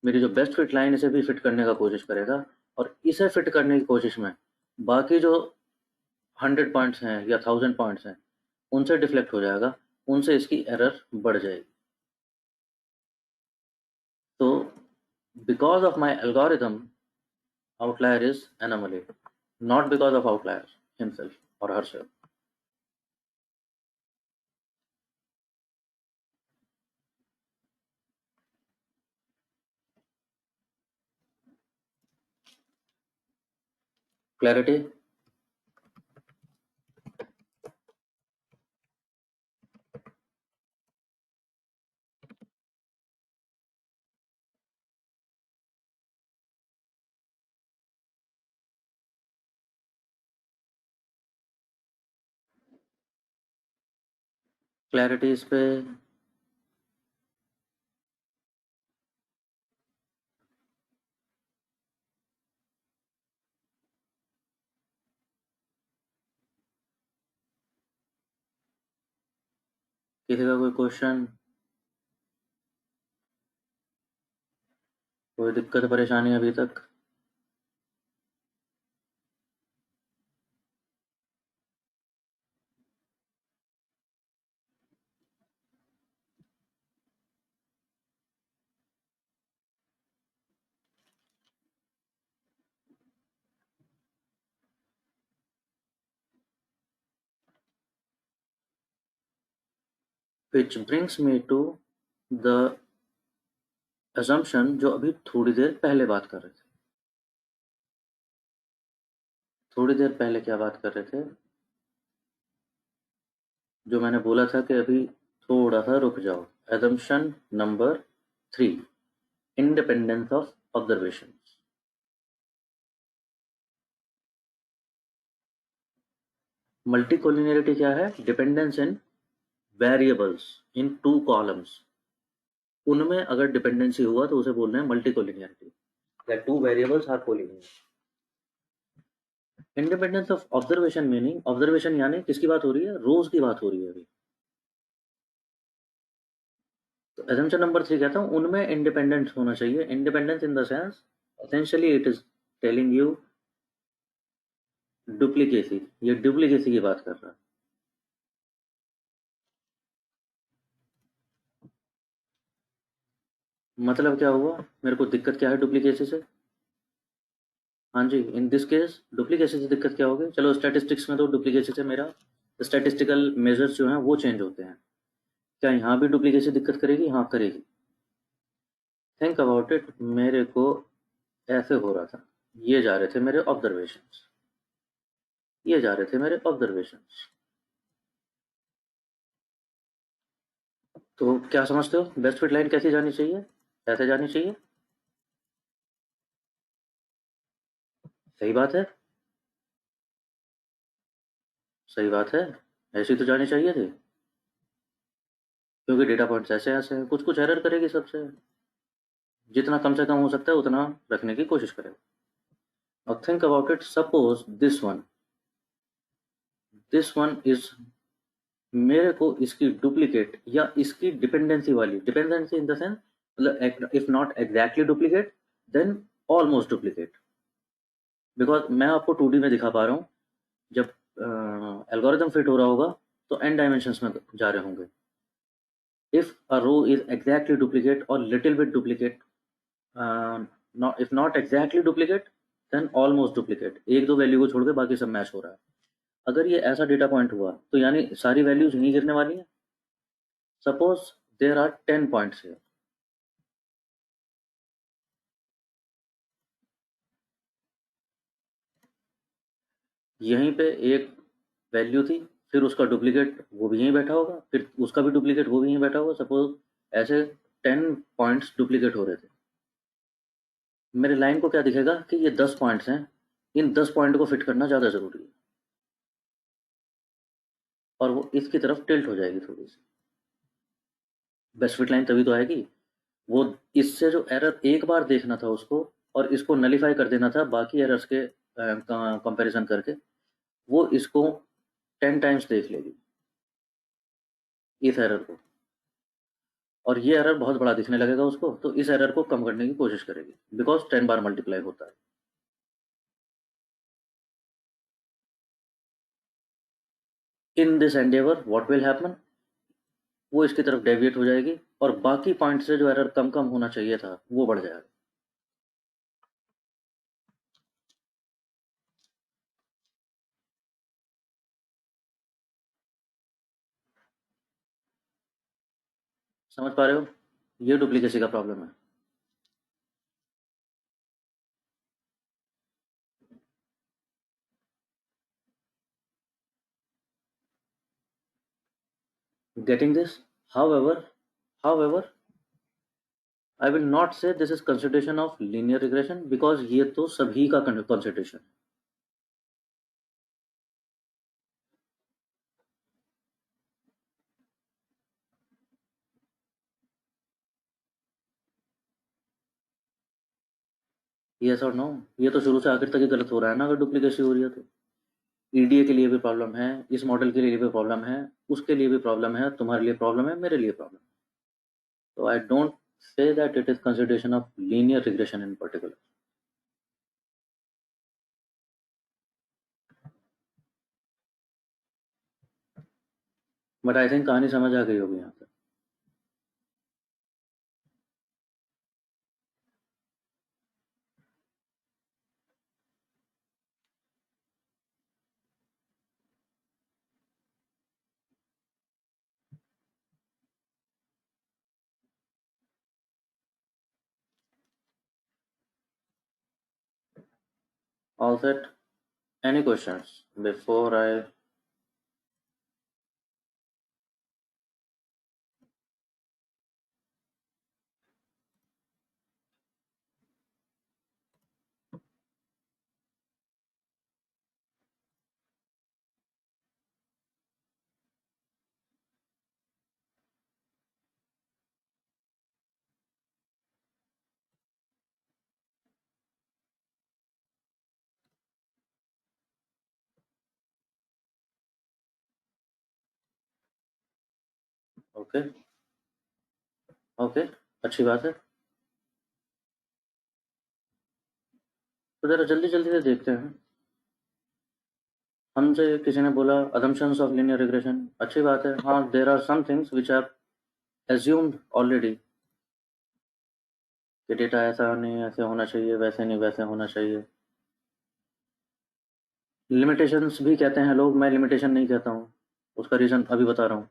मेरी जो बेस्ट फिट लाइन इसे भी फिट करने का कोशिश करेगा, और इसे फिट करने की कोशिश में बाकी जो 100 पॉइंट्स हैं या 1000 पॉइंट्स हैं उनसे डिफ्लेक्ट हो जाएगा, उनसे इसकी एरर बढ़ जाएगी। तो because of my algorithm outlier is anomaly, not because of outlier himself or herself. Clarity, clarity इस पे किसी का कोई क्वेश्चन, कोई दिक्कत परेशानी अभी तक? Which brings me to the assumption जो अभी थोड़ी देर पहले बात कर रहे थे। थोड़ी देर पहले क्या बात कर रहे थे? जो मैंने बोला था कि अभी थोड़ा सा रुक जाओ। assumption नंबर 3, independence of observations। मल्टीकोलिनियरिटी क्या है? Dependence in variables in 2 columns. उनमें अगर डिपेंडेंसी हुआ तो उसे बोल रहे हैं multicollinearity. That 2 variables are collinear. Independence of observation meaning, observation यानी किसकी बात हो रही है? रोज की बात हो रही है अभी। तो assumption नंबर 3 कहता हूँ उनमें इंडिपेंडेंस होना चाहिए। Independence in the sense essentially it is telling you duplicacy. ये डुप्लीकेसी की बात कर रहा है। मतलब क्या हुआ? मेरे को दिक्कत क्या है डुप्लीकेसी से? हाँ जी, इन दिस केस डुप्लीकेसी से दिक्कत क्या होगी? चलो स्टैटिस्टिक्स में तो डुप्लीकेसी से मेरा स्टैटिस्टिकल मेजर्स जो हैं वो चेंज होते हैं। क्या यहाँ भी डुप्लीकेसी दिक्कत करेगी? हाँ करेगी। Think about it. मेरे को ऐसे हो रहा था, ये जा रहे थे मेरे ऑब्जर्वेशंस, ये जा रहे थे मेरे ऑब्जर्वेशंस। तो क्या समझते हो बेस्ट फिट लाइन कैसी जानी चाहिए? ऐसे जानी चाहिए? सही बात है, सही बात है। ऐसी तो जानी चाहिए थी, क्योंकि डेटा पॉइंट्स ऐसे ऐसे हैं, कुछ कुछ एरर करेगी सबसे। जितना कम से कम हो सकता है उतना रखने की कोशिश करें। और think about it, suppose this one is, मेरे को इसकी डुप्लीकेट या इसकी डिपेंडेंसी वाली, डिपेंडेंसी इन द सेंस मतलब if not exactly duplicate then almost duplicate. Because मैं आपको 2D में दिखा पा रहा हूँ, जब एल्गोरिदम फिट हो रहा होगा तो n डायमेंशंस में जा रहे होंगे। If a row is exactly duplicate और little bit duplicate, if not exactly duplicate then almost duplicate, एक दो वैल्यू को छोड़ के बाकी सब मैच हो रहा है। अगर ये ऐसा डेटा पॉइंट हुआ तो यानी सारी वैल्यूज यहीं गिरने वाली हैं। सपोज देर आर 10 पॉइंट्स है, यहीं पे एक वैल्यू थी, फिर उसका डुप्लीकेट वो भी यहीं बैठा होगा, फिर उसका भी डुप्लीकेट वो भी यहीं बैठा होगा। सपोज ऐसे 10 पॉइंट्स डुप्लीकेट हो रहे थे। मेरे लाइन को क्या दिखेगा कि ये 10 पॉइंट्स हैं, इन 10 पॉइंट को फिट करना ज़्यादा ज़रूरी है, और वो इसकी तरफ टिल्ट हो जाएगी थोड़ी सी। बेस्ट फिट लाइन तभी तो आएगी, वो इससे जो एरर एक बार देखना था उसको और इसको नलीफाई कर देना था बाकी एरर्स के कंपैरिजन करके, वो इसको 10 टाइम्स देख लेगी इस एरर को, और ये एरर बहुत बड़ा दिखने लगेगा उसको, तो इस एरर को कम करने की कोशिश करेगी बिकॉज 10 बार मल्टीप्लाई होता है। In this Endeavour what will happen, वो इसकी तरफ डेविएट हो जाएगी और बाकी पॉइंट से जो एरर कम कम होना चाहिए था वो बढ़ जाएगा। समझ पा रहे हो? ये डुप्लीकेसी का प्रॉब्लम है। Getting this? however I will not say this is consideration of linear regression because ये तो सभी का consideration है। यस और नो? ये तो शुरू से आखिर तक ही गलत हो रहा है ना अगर डुप्लीकेसी हो रही है तो। ईडीए के लिए भी प्रॉब्लम है, इस मॉडल के लिए भी प्रॉब्लम है, उसके लिए भी प्रॉब्लम है, तुम्हारे लिए प्रॉब्लम है, मेरे लिए प्रॉब्लम है। तो I don't say that it is consideration of linear regression in particular. But I think कहानी समझ आ गई होगी यहाँ पे. All set. Any questions before I? Okay okay, अच्छी बात है. तो जरा जल्दी जल्दी से देखते हैं. हमसे किसी ने बोला assumptions of linear regression. अच्छी बात है. हाँ, there are some things which are assumed already कि डेटा ऐसा नहीं ऐसे होना चाहिए, वैसे नहीं वैसे होना चाहिए. लिमिटेशंस भी कहते हैं लोग, मैं लिमिटेशन नहीं कहता हूँ, उसका रीज़न अभी बता रहा हूँ.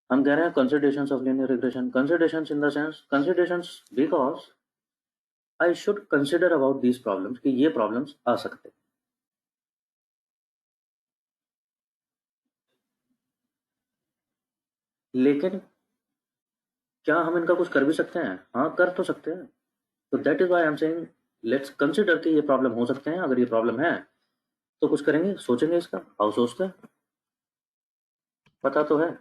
हम कह रहे हैं considerations of linear regression. Considerations in the sense, considerations because I should consider about these problems कि ये problems आ सकते. लेकिन क्या हम इनका कुछ कर भी सकते हैं? हाँ, कर तो सकते हैं. तो that is why I am saying let's consider कि ये प्रॉब्लम हो सकते हैं. अगर ये प्रॉब्लम है तो कुछ करेंगे, सोचेंगे इसका. हाउ सोचते हैं? पता तो है.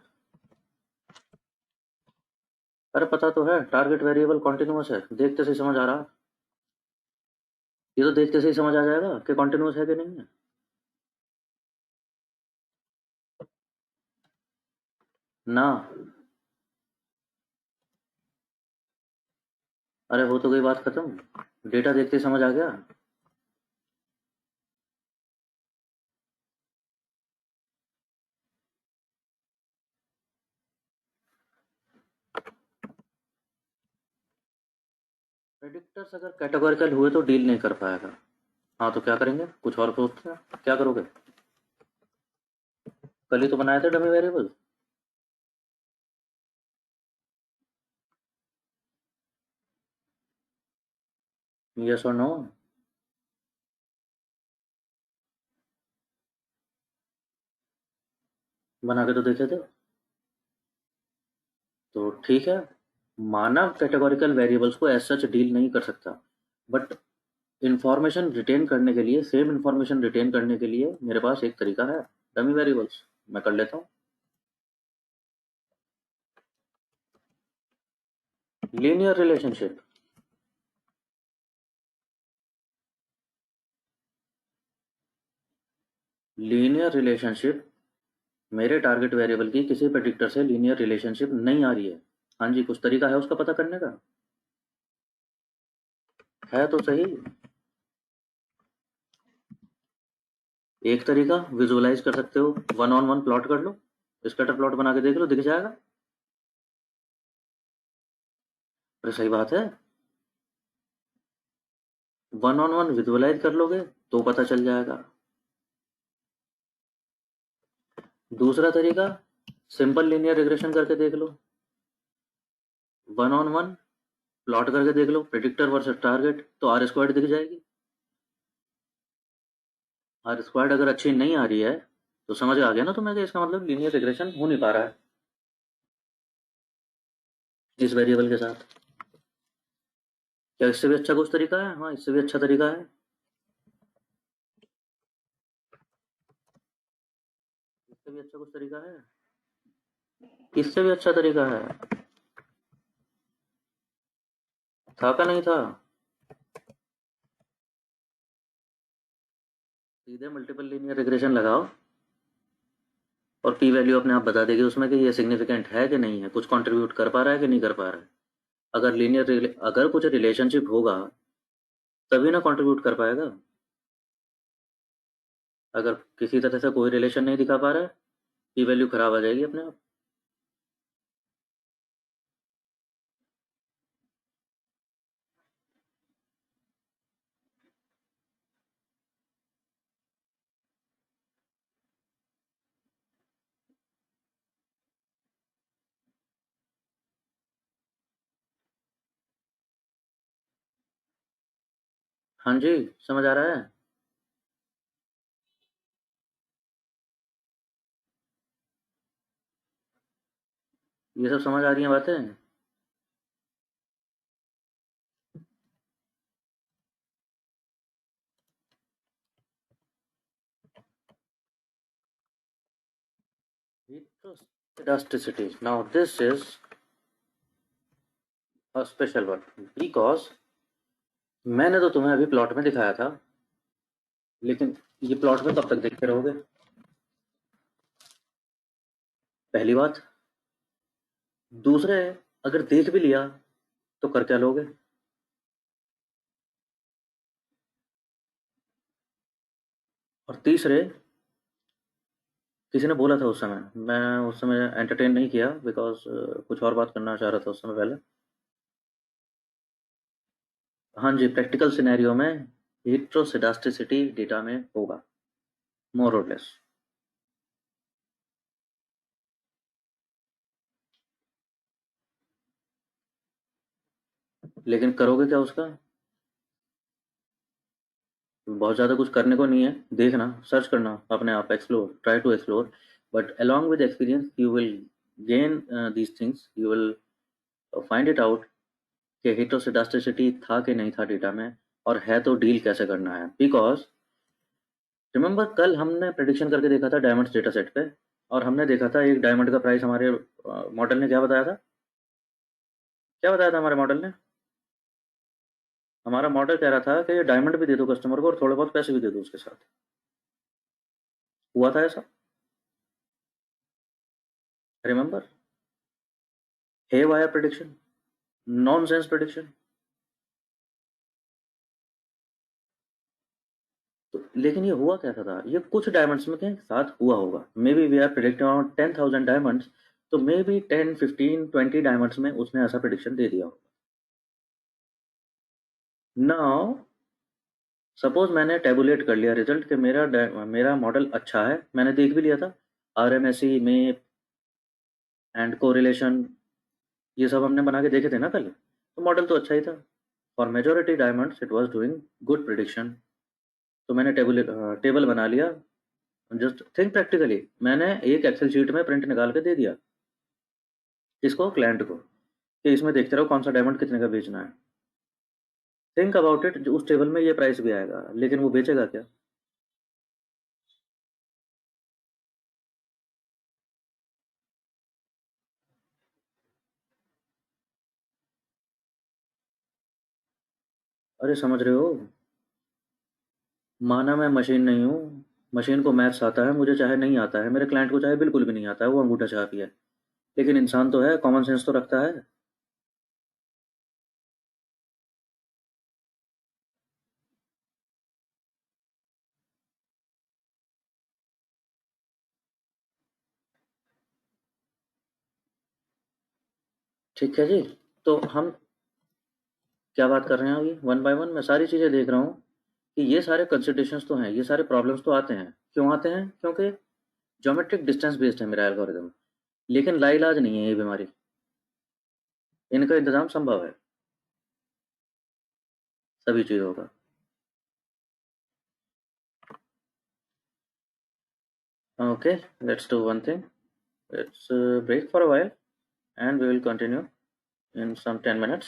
अरे पता तो है, टारगेट वेरिएबल कॉन्टिन्यूअस है. देखते से ही समझ आ रहा. ये तो देखते से ही समझ आ जाएगा कि कॉन्टिन्यूअस है कि नहीं है. ना, अरे वो तो गई बात खत्म. डेटा देखते ही समझ आ गया. प्रेडिक्टर्स अगर कैटेगोरिकल हुए तो डील नहीं कर पाएगा. हाँ, तो क्या करेंगे? कुछ और सोचते हैं. क्या करोगे? कल ही तो बनाए थे डमी वेरिएबल. यस और नो? बना के तो देखे थे. तो ठीक है, मानव कैटेगोरिकल वेरिएबल्स को एज सच डील नहीं कर सकता, बट इंफॉर्मेशन रिटेन करने के लिए, सेम इंफॉर्मेशन रिटेन करने के लिए मेरे पास एक तरीका है, डमी वेरिएबल्स. मैं कर लेता हूँ. Linear relationship. लीनियर रिलेशनशिप मेरे टारगेट वेरिएबल की किसी प्रेडिक्टर से लीनियर रिलेशनशिप नहीं आ रही है. हाँ जी, कुछ तरीका है उसका पता करने का? है तो सही. एक तरीका विजुअलाइज कर सकते हो, 1-on-1 प्लॉट कर लो, स्कैटर प्लॉट बना के देख लो, दिख जाएगा. अरे सही बात है. 1-on-1 विजुअलाइज कर लोगे तो पता चल जाएगा. दूसरा तरीका सिंपल लीनियर रिग्रेशन करके देख लो. 1-on-1 प्लॉट करके देख लो, प्रेडिक्टर वर्सेस टारगेट, तो आर स्क्वायर्ड दिख जाएगी. आर स्क्वायर्ड अगर अच्छी नहीं आ रही है तो समझ आ गया ना तुम्हें कि इसका मतलब लीनियर रिग्रेशन हो नहीं पा रहा है इस वेरिएबल के साथ. क्या इससे भी अच्छा कुछ तरीका है? हाँ, इससे भी अच्छा तरीका है. इससे भी अच्छा कुछ तरीका है. इससे भी अच्छा तरीका है. था क्या नहीं था? सीधे मल्टीपल लीनियर रिग्रेशन लगाओ और पी वैल्यू अपने आप बता देगी उसमें कि ये सिग्निफिकेंट है कि नहीं है, कुछ कंट्रीब्यूट कर पा रहा है कि नहीं कर पा रहा है. अगर कुछ रिलेशनशिप होगा तभी ना कंट्रीब्यूट कर पाएगा। अगर किसी तरह से कोई रिलेशन नहीं दिखा पा रहा है, पी वैल्यू खराब आ जाएगी अपने आप। हाँ जी, समझ आ रहा है। ये सब समझ आ रही हैं बातें। Elasticity. Now this is a special one because मैंने तो तुम्हें अभी प्लॉट में दिखाया था, लेकिन ये प्लॉट में कब तक देखते रहोगे? पहली बात। दूसरे, अगर देख भी लिया तो कर क्या लोगे? और तीसरे, किसी ने बोला था उस समय, मैं उस समय एंटरटेन नहीं किया बिकॉज कुछ और बात करना चाह रहा था उस समय पहले। हाँ जी, प्रैक्टिकल सिनेरियो में हेटेरोसेडास्टिसिटी डेटा में होगा, मोर और लेस। लेकिन करोगे क्या उसका? बहुत ज़्यादा कुछ करने को नहीं है, देखना, सर्च करना अपने आप, explore, try to explore, but along with experience you will gain these things, you will find it out कि हेटेरोसेडास्टिसिटी था कि नहीं था डेटा में, और है तो डील कैसे करना है। बिकॉज रिमेंबर, कल हमने प्रेडिक्शन करके देखा था डायमंड्स डेटा सेट पे, और हमने देखा था एक डायमंड का प्राइस हमारे मॉडल ने क्या बताया था? क्या बताया था हमारे मॉडल ने? हमारा मॉडल कह रहा था कि ये डायमंड भी दे दो कस्टमर को और थोड़े बहुत पैसे भी दे दो उसके साथ। हुआ था ऐसा? रिमेंबर, हे वायर प्रेडिक्शन, नॉनसेंस प्रेडिक्शन। तो लेकिन ये हुआ क्या था? ये कुछ डायमंड्स में के साथ हुआ होगा। Maybe we are predicting around 10,000 diamonds, तो मे बी 10, 15, 20 डायमंड्स में उसने ऐसा प्रिडिक्शन दे दिया होगा। नाउ सपोज मैंने टेबुलेट कर लिया रिजल्ट कि मेरा मॉडल अच्छा है, मैंने देख भी लिया था आरएमएसई में एंड कोरिलेशन, ये सब हमने बना के देखे थे ना कल, तो मॉडल तो अच्छा ही था। For majority diamonds it was doing good prediction. तो मैंने टेबल बना लिया। जस्ट थिंक प्रैक्टिकली, मैंने एक एक्सेल शीट में प्रिंट निकाल के दे दिया इसको, क्लाइंट को, कि इसमें देखते रहो कौन सा डायमंड कितने का बेचना है। थिंक अबाउट इट, उस टेबल में ये प्राइस भी आएगा, लेकिन वो बेचेगा क्या? अरे समझ रहे हो? माना मैं मशीन नहीं हूँ, मशीन को मैथ्स आता है, मुझे चाहे नहीं आता है, मेरे क्लाइंट को चाहे बिल्कुल भी नहीं आता है, वो अंगूठा छाप ही है, लेकिन इंसान तो है, कॉमन सेंस तो रखता है। ठीक है जी। तो हम क्या बात कर रहे हैं अभी? वन बाय वन मैं सारी चीज़ें देख रहा हूँ कि ये सारे कंसिडरेशंस तो हैं, ये सारे प्रॉब्लम्स तो आते हैं। क्यों आते हैं? क्योंकि ज्योमेट्रिक डिस्टेंस बेस्ड है मेरा एल्गोरिदम, लेकिन लाइलाज नहीं है ये बीमारी, इनका इंतजाम संभव है सभी चीज़ों का। Okay, let's do one thing, let's break for a while and we will continue in some 10 minutes.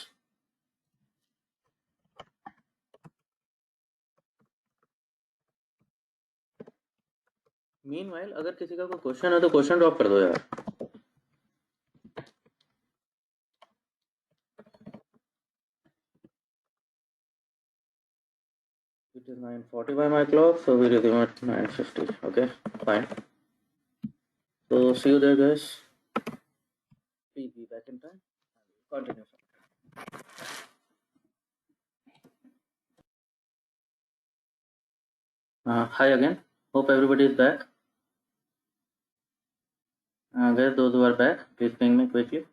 Meanwhile, अगर किसी का कोई क्वेश्चन है तो क्वेश्चन ड्रॉप कर दो यार। It is 9:40 by my clock, so we resume at 9:50. Okay, fine. So see you there, guys. Please be back in time. Continue. Hi again. Hope everybody is back. Guys, those who are back, please ping me quickly.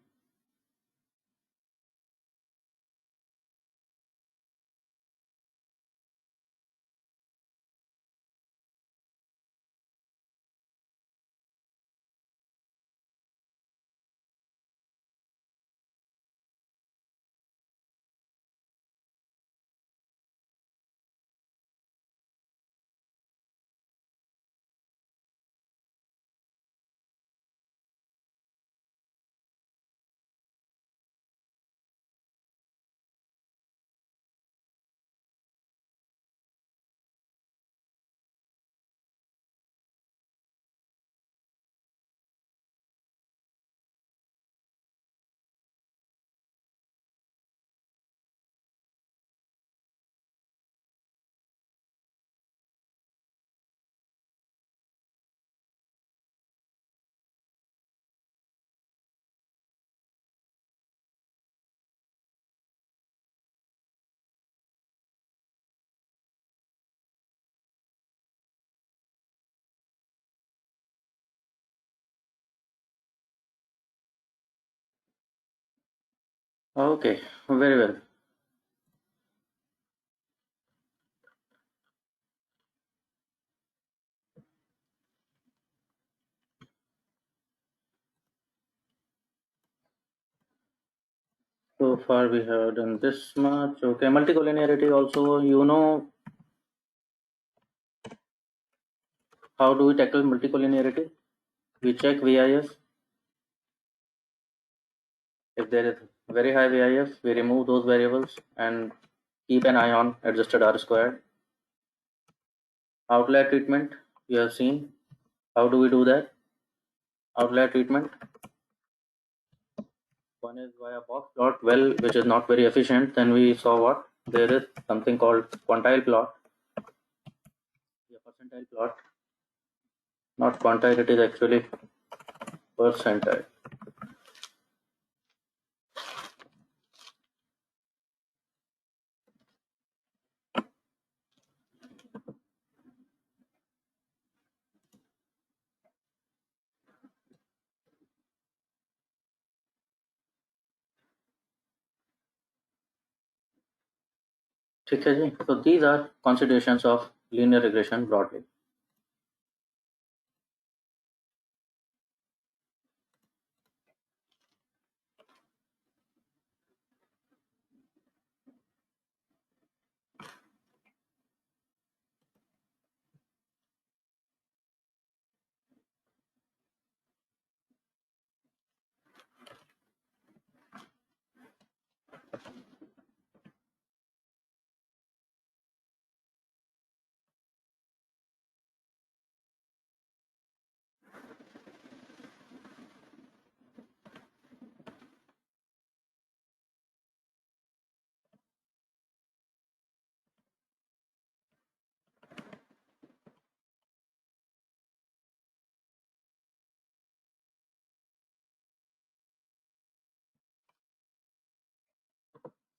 Okay, very well. So far we have done this much. Okay, multicollinearity also, how do we tackle multicollinearity? We check VIF. If there is very high VIF, we remove those variables and keep an eye on adjusted R squared. Outlier treatment, you have seen. How do we do that? Outlier treatment. One is via box plot, well, which is not very efficient. Then we saw what? There is something called quantile plot. Yeah, percentile plot. Not quantile, it is actually percentile. ठीक है जी. So these are considerations of linear regression broadly.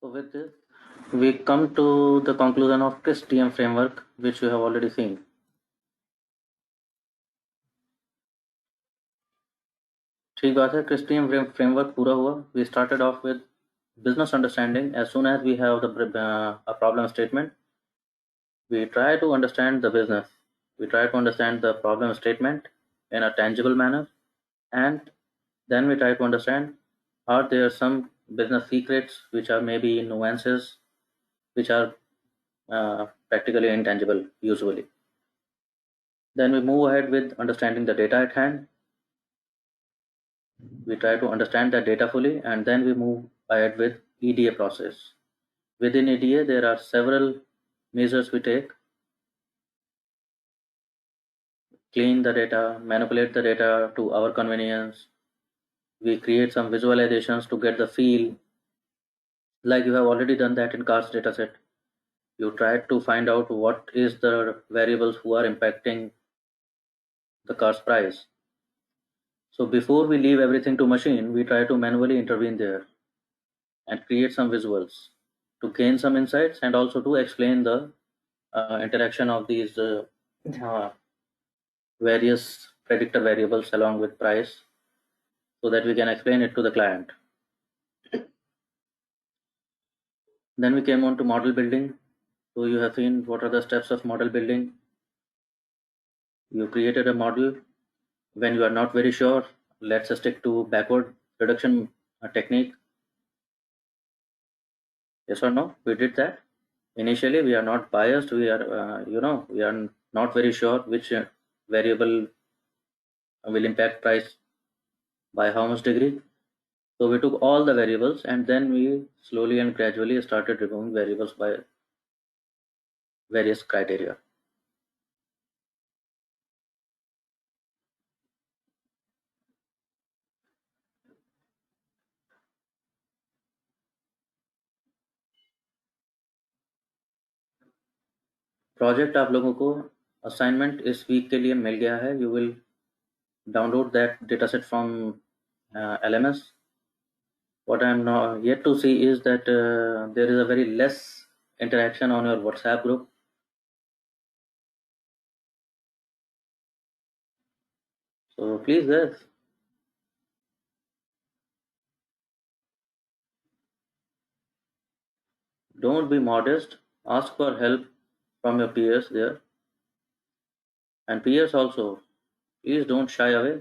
So with this, we come to the conclusion of TRIS-TM framework, which you have already seen. ठीक बात है. TRIS-TM framework पूरा हुआ. We started off with business understanding. As soon as we have a problem statement, we try to understand the business. We try to understand the problem statement in a tangible manner, and then we try to understand, are there some business secrets which are maybe nuances which are practically intangible usually. Then we move ahead with understanding the data at hand. We try to understand that data fully, and then we move ahead with EDA process. Within EDA, there are several measures we take. Clean the data, manipulate the data to our convenience. We create some visualizations to get the feel. Like you have already done that in cars dataset. You try to find out what is the variables who are impacting the car's price. So before we leave everything to machine, we try to manually intervene there. and create some visuals to gain some insights and also to explain the interaction of these uh, various predictor variables along with price so that we can explain it to the client. Then we came on to model building. So you have seen what are the steps of model building. You created a model. When you are not very sure, let's stick to backward reduction technique. Yes or no? We did that. Initially, we are not biased. We are, we are not very sure which variable will impact price by how much degree. So we took all the variables and then we slowly and gradually started removing variables by various criteria. Project आप लोगों को assignment इस week के लिए मिल गया है. You will download that data set from LMS. What I am not yet to see is that there is a very less interaction on your WhatsApp group. So please guys, don't be modest. Ask for help from your peers there. And peers also, please don't shy away.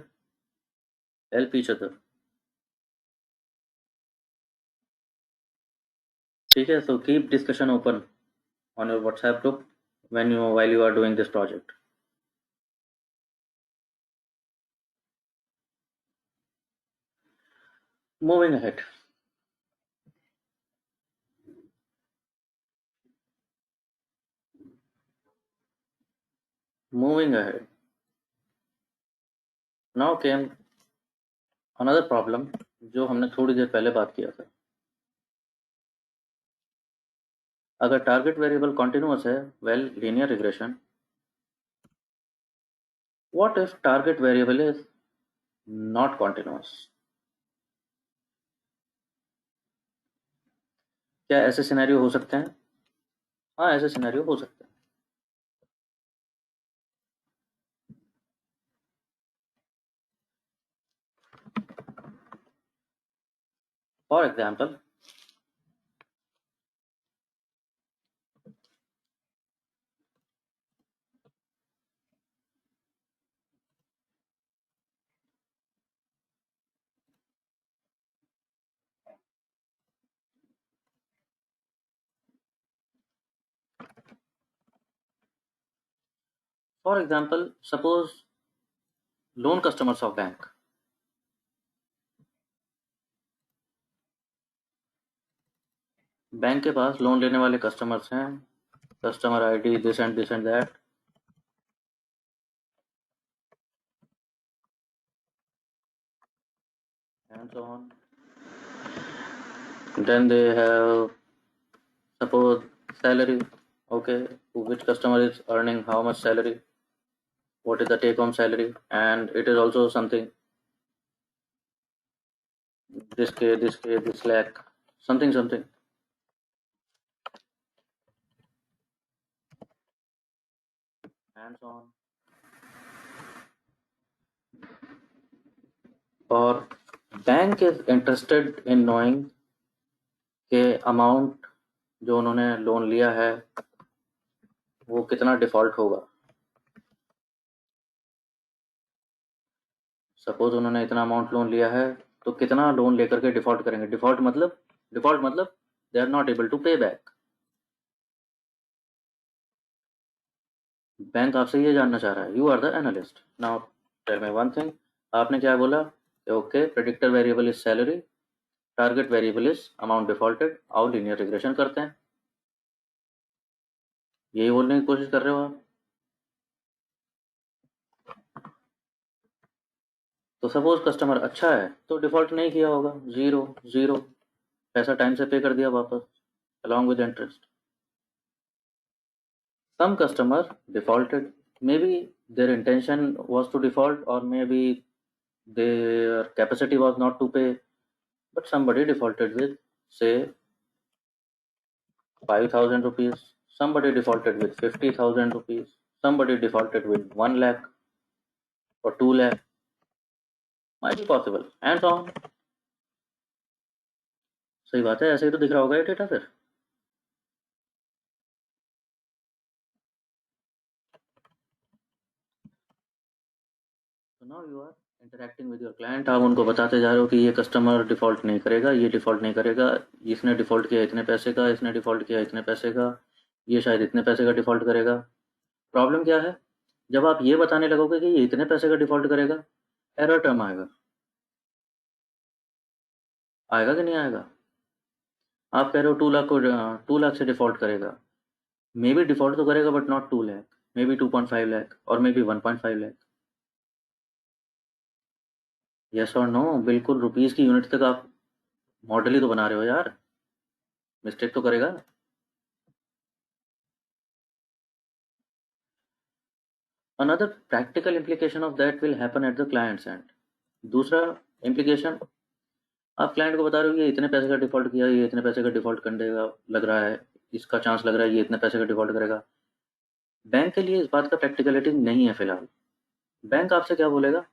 Help each other. ठीक है, so keep discussion open on your WhatsApp group while you are doing this project. Moving ahead. Moving ahead. Now came another problem जो हमने थोड़ी देर पहले बात किया था. अगर टारगेट वेरिएबल कॉन्टिन्यूअस है, well linear regression. What if target variable is not continuous? क्या ऐसे सिनेरियो हो सकते हैं? हाँ, ऐसे सिनेरियो हो सकते हैं. For example, suppose loan customers of bank. Bank के पास लोन लेने वाले कस्टमर्स हैं. Customer ID this and that. And so on. Then they have, suppose, salary. Okay, which customer is earning how much salary? What is the take home salary? And it is also something, this K, this lakh, something. And so on. Or bank is interested in knowing के amount जो उन्होंने loan लिया है वो कितना default होगा. Suppose उन्होंने इतना अमाउंट लोन लिया है तो कितना लोन लेकर के डिफॉल्ट करेंगे. डिफॉल्ट मतलब they are not able to pay back. Bank आपसे ये जानना चाह रहा है. You are the analyst. Now tell me one thing. आपने क्या बोला? Okay, predictor variable is salary, target variable is amount defaulted. आओ लीनियर रिग्रेशन करते हैं. यही बोलने की कोशिश कर रहे हो आप. तो सपोज कस्टमर अच्छा है तो डिफॉल्ट नहीं किया होगा. जीरो पैसा टाइम से पे कर दिया वापस along with interest. Some customer defaulted. Maybe their intention was to default, or maybe their capacity was not to pay, but somebody defaulted with say 5,000 rupees, somebody defaulted with 50,000 rupees, somebody defaulted with 1 lakh or 2 lakh, might be possible, and so on. सही बात है, ऐसे ही तो दिख रहा होगा ये data फिर। So now you are interacting with your client, आप उनको बताते जा रहे हो कि ये कस्टमर डिफ़ॉल्ट नहीं करेगा, ये डिफ़ॉल्ट नहीं करेगा, इसने डिफ़ॉल्ट किया इतने पैसे का, इसने डिफ़ॉल्ट किया इतने पैसे का, ये शायद इतने पैसे का डिफ़ॉल्ट करेगा। प्रॉब्लम क्या है? जब आप ये बताने लगोगे कि ये इतने पैसे का डिफ़ॉल्ट करेगा, एरर टर्म आएगा। आएगा कि नहीं आएगा? आप कह रहे हो 2 लाख को 2 लाख से डिफ़ॉल्ट करेगा। मे बी डिफ़ॉल्ट तो करेगा but not 2 lakh, may be 2.5 lakh और मे बी 1.5 लाख। येस और नो? बिल्कुल रुपीज़ की यूनिट तक आप मॉडल ही तो बना रहे हो यार, मिस्टेक तो करेगा। Another practical implication of that will happen at the client's end. दूसरा implication, आप क्लाइंट को बता रहे हो ये इतने पैसे का डिफॉल्ट किया, ये इतने पैसे का डिफॉल्ट कर देगा, लग रहा है इसका चांस लग रहा है ये इतने पैसे का डिफॉल्ट करेगा। बैंक के लिए इस बात का प्रैक्टिकलिटी नहीं है फिलहाल। बैंक आपसे क्या बोलेगा,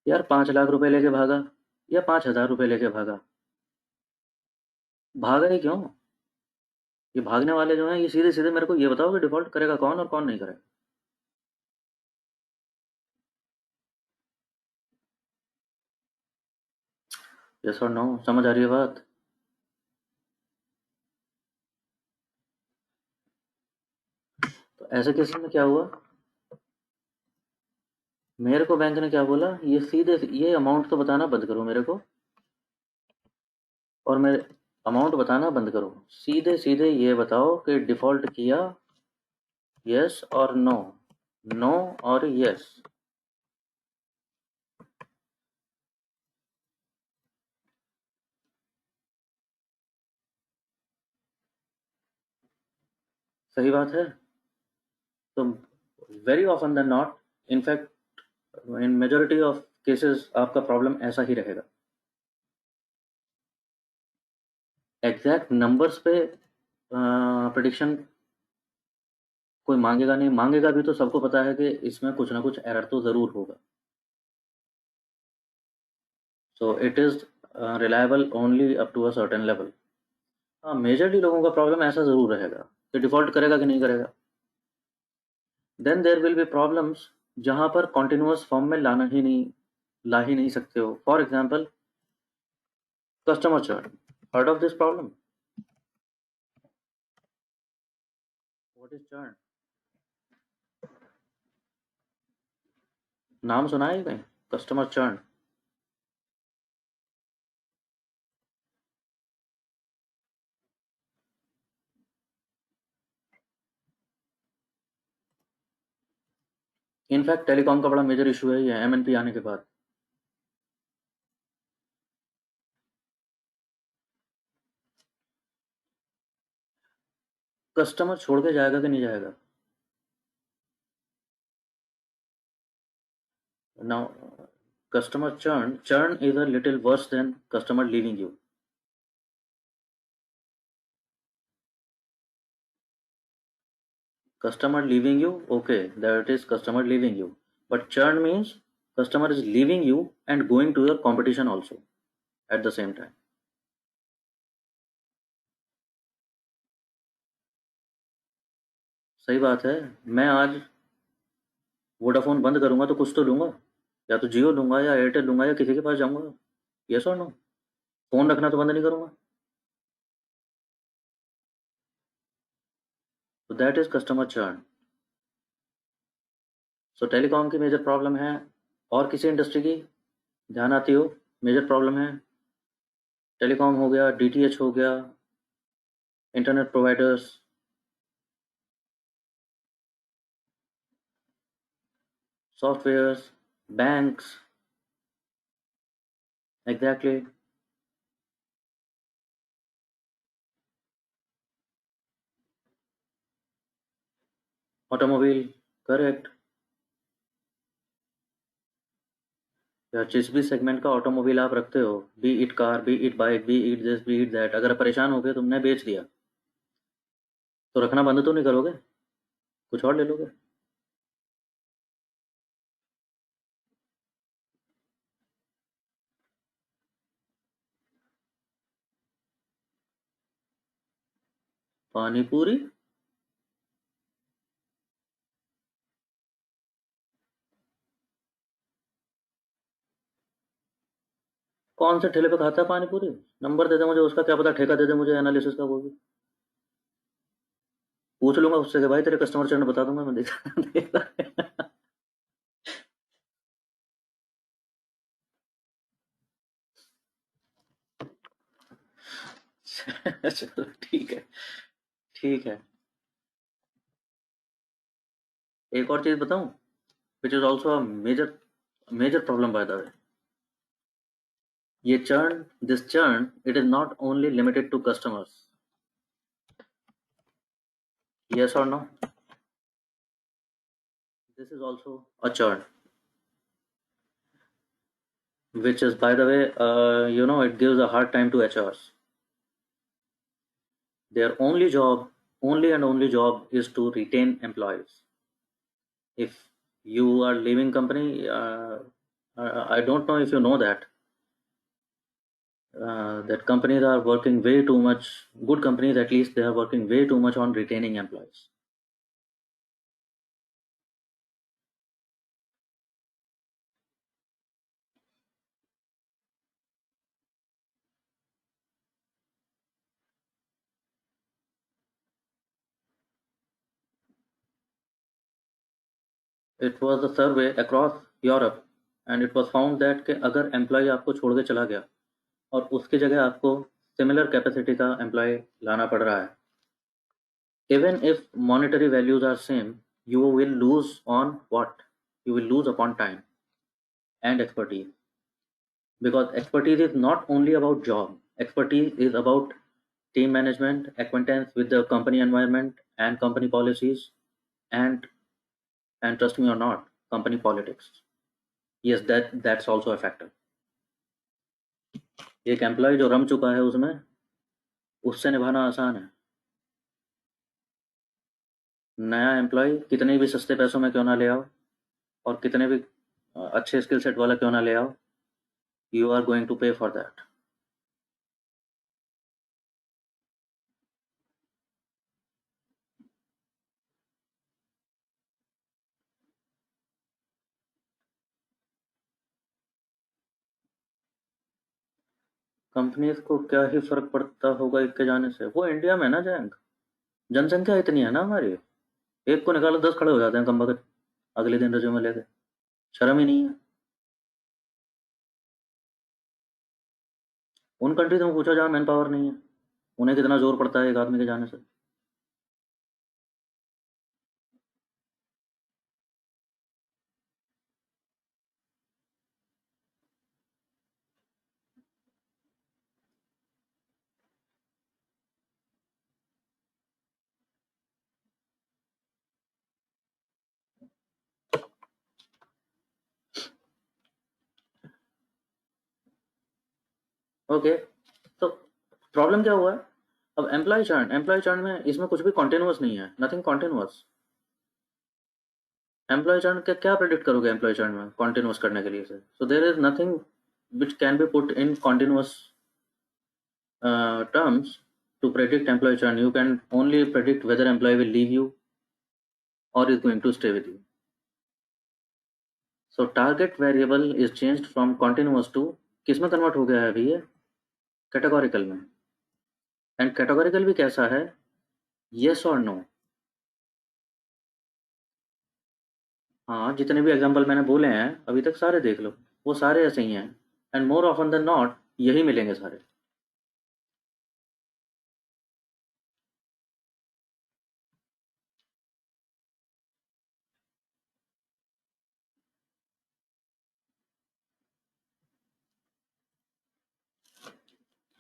यार 5 लाख रुपए लेके भागा या 5,000 रुपए लेके भागा, भागा ही क्यों? ये भागने वाले जो हैं ये सीधे सीधे मेरे को ये बताओ कि डिफॉल्ट करेगा कौन और कौन नहीं करेगा। यस और नो? समझ आ रही है बात? तो ऐसे केस में क्या हुआ, मेरे को बैंक ने क्या बोला, ये सीधे ये अमाउंट तो बताना बंद करो मेरे को, और मेरे अमाउंट बताना बंद करो, सीधे सीधे ये बताओ कि डिफ़ॉल्ट किया यस और नो, नो और यस। सही बात है। तो very often than not, in fact in majority of cases आपका प्रॉब्लम ऐसा ही रहेगा। एग्जैक्ट नंबर्स पे प्रिडिक्शन कोई मांगेगा नहीं, मांगेगा भी तो सबको पता है कि इसमें कुछ ना कुछ एरर तो ज़रूर होगा। So it is reliable only up to a certain level. हाँ, मेजरली लोगों का प्रॉब्लम ऐसा ज़रूर रहेगा कि डिफ़ॉल्ट करेगा कि नहीं करेगा। Then there will be problems जहाँ पर कॉन्टिन्यूअस फॉर्म में ला ही नहीं सकते हो। For example customer churn, heard of this problem? What is churn? नाम सुना है कहीं कस्टमर चर्न? इनफैक्ट टेलीकॉम का बड़ा मेजर इशू है ये एमएनपी आने के बाद। कस्टमर छोड़ के जाएगा कि नहीं जाएगा? Now customer churn is a little worse than customer leaving you. Customer leaving you, okay, that is customer leaving you, but churn means customer is leaving you and going to your competition also at the same time. सही बात है। मैं आज Vodafone बंद करूंगा तो कुछ तो लूंगा, या तो जियो लूंगा या एयरटेल लूंगा या किसी के पास जाऊंगा। यस और नो? फोन रखना तो बंद नहीं करूंगा। तो that is customer churn. So telecom की मेजर प्रॉब्लम है, और किसी इंडस्ट्री की ध्यान आती हो मेजर प्रॉब्लम है? टेलीकॉम हो गया, डीटीएच हो गया, internet providers, softwares, banks. Exactly. Automobile, correct. या जिस भी सेगमेंट का ऑटोमोबाइल आप रखते हो, B it car, B it bike, B it this, B it that, अगर परेशान हो गए, तुमने बेच दिया, तो रखना बंद तो नहीं करोगे, कुछ और ले लोगे। पानी पूरी? कौन से ठेले पे खाता है पानी पूरी? नंबर दे दे मुझे उसका, क्या पता ठेका दे दे मुझे एनालिसिस का, वो भी पूछ लूंगा उससे कि भाई तेरे कस्टमर चरण बता दूंगा मैं, देखा। चलो ठीक है, ठीक है। एक और चीज बताऊं, which is also a major major problem by the way. ये churn, this churn, it is not only limited to customers. Yes or no? This is also a churn, which is, by the way, it gives a hard time to HRs. Their only job, only and only job, is to retain employees. If you are leaving company, I don't know if you know that, that companies are working way too much. Good companies, at least, they are working way too much on retaining employees. It was a survey across Europe, and it was found that कि अगर employ आपको छोड़ के चला गया और उसकी जगह आपको सिमिलर कैपेसिटी का एम्प्लॉय लाना पड़ रहा है, even if monetary values are same, you will lose on what? You will lose upon time and expertise, because expertise is not only about job. Expertise is about team management, acquaintance with the company environment and company policies, and trust me or not, company politics. Yes, that's also a factor. एक employ जो रम चुका है उसमें, उससे निभाना आसान है। नया एम्प्लॉय कितने भी सस्ते पैसों में क्यों ना ले आओ, और कितने भी अच्छे स्किल सेट वाला क्यों ना ले आओ, you are going to pay for that. Companies को क्या ही फर्क पड़ता होगा एक के जाने से, वो इंडिया में ना जैंग, जनसंख्या इतनी है ना हमारी, एक को निकालो 10 खड़े हो जाते हैं कम वक्त, अगले दिन रिज्यूमे लेके। शर्म ही नहीं है। उन कंट्रीज में पूछो जहाँ मैन पावर नहीं है, उन्हें कितना जोर पड़ता है एक आदमी के जाने से। ओके, तो प्रॉब्लम क्या हुआ है? अब एम्प्लॉय चर्न में इसमें कुछ भी कॉन्टिन्यूस नहीं है, नथिंग कॉन्टिन्यूस। एम्प्लॉय चर्न के क्या प्रेडिक्ट करोगे एम्प्लॉय चर्न में कॉन्टिन्यूस करने के लिए से? So there is nothing which can be put in continuous terms to predict employee churn. You can only predict whether employee will leave you or is going to stay with you. So target variable is changed from continuous to किस में convert हो गया है अभी ये? Categorical में। And categorical भी कैसा है? येस और नो। हाँ, जितने भी एग्जांपल मैंने बोले हैं अभी तक सारे देख लो, वो सारे ऐसे ही हैं, and more often than not यही मिलेंगे सारे।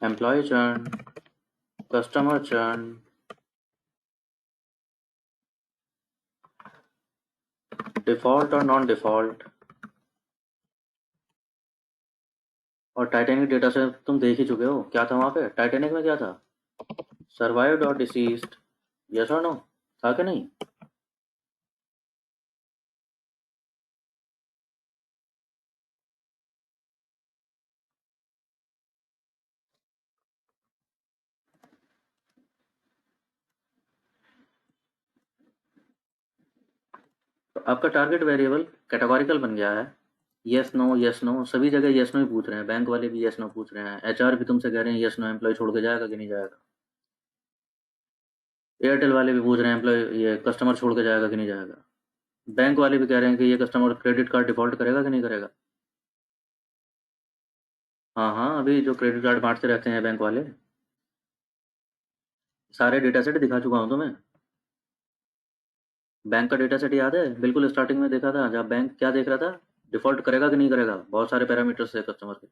Employ churn, customer churn, default और नॉन डिफॉल्ट, और टाइटैनिक डेटा से तुम देख ही चुके हो, क्या था वहाँ पे टाइटैनिक में, क्या था? सर्वाइव्ड और डिसीज्ड, यस और नो, था कि नहीं? तो आपका टारगेट वेरिएबल कैटेगोरिकल बन गया है। यस नो, सभी जगह यस नो ही पूछ रहे हैं, बैंक वाले भी यस नो पूछ रहे हैं, एचआर भी तुमसे कह रहे हैं यस नो, एम्प्लॉय छोड़ के जाएगा कि नहीं जाएगा। एयरटेल वाले भी पूछ रहे हैं एम्प्लॉय, ये कस्टमर छोड़ के जाएगा कि नहीं जाएगा। बैंक वाले भी कह रहे हैं कि ये कस्टमर क्रेडिट कार्ड डिफॉल्ट करेगा कि नहीं करेगा। हाँ हाँ, अभी जो क्रेडिट कार्ड बांटते रहते हैं बैंक वाले, सारे डेटा सेट दिखा चुका हूँ तुम्हें। बैंक का डेटा सेट याद है, बिल्कुल स्टार्टिंग में देखा था, जब बैंक क्या देख रहा था, डिफॉल्ट करेगा कि नहीं करेगा, बहुत सारे पैरामीटर्स है कस्टमर के।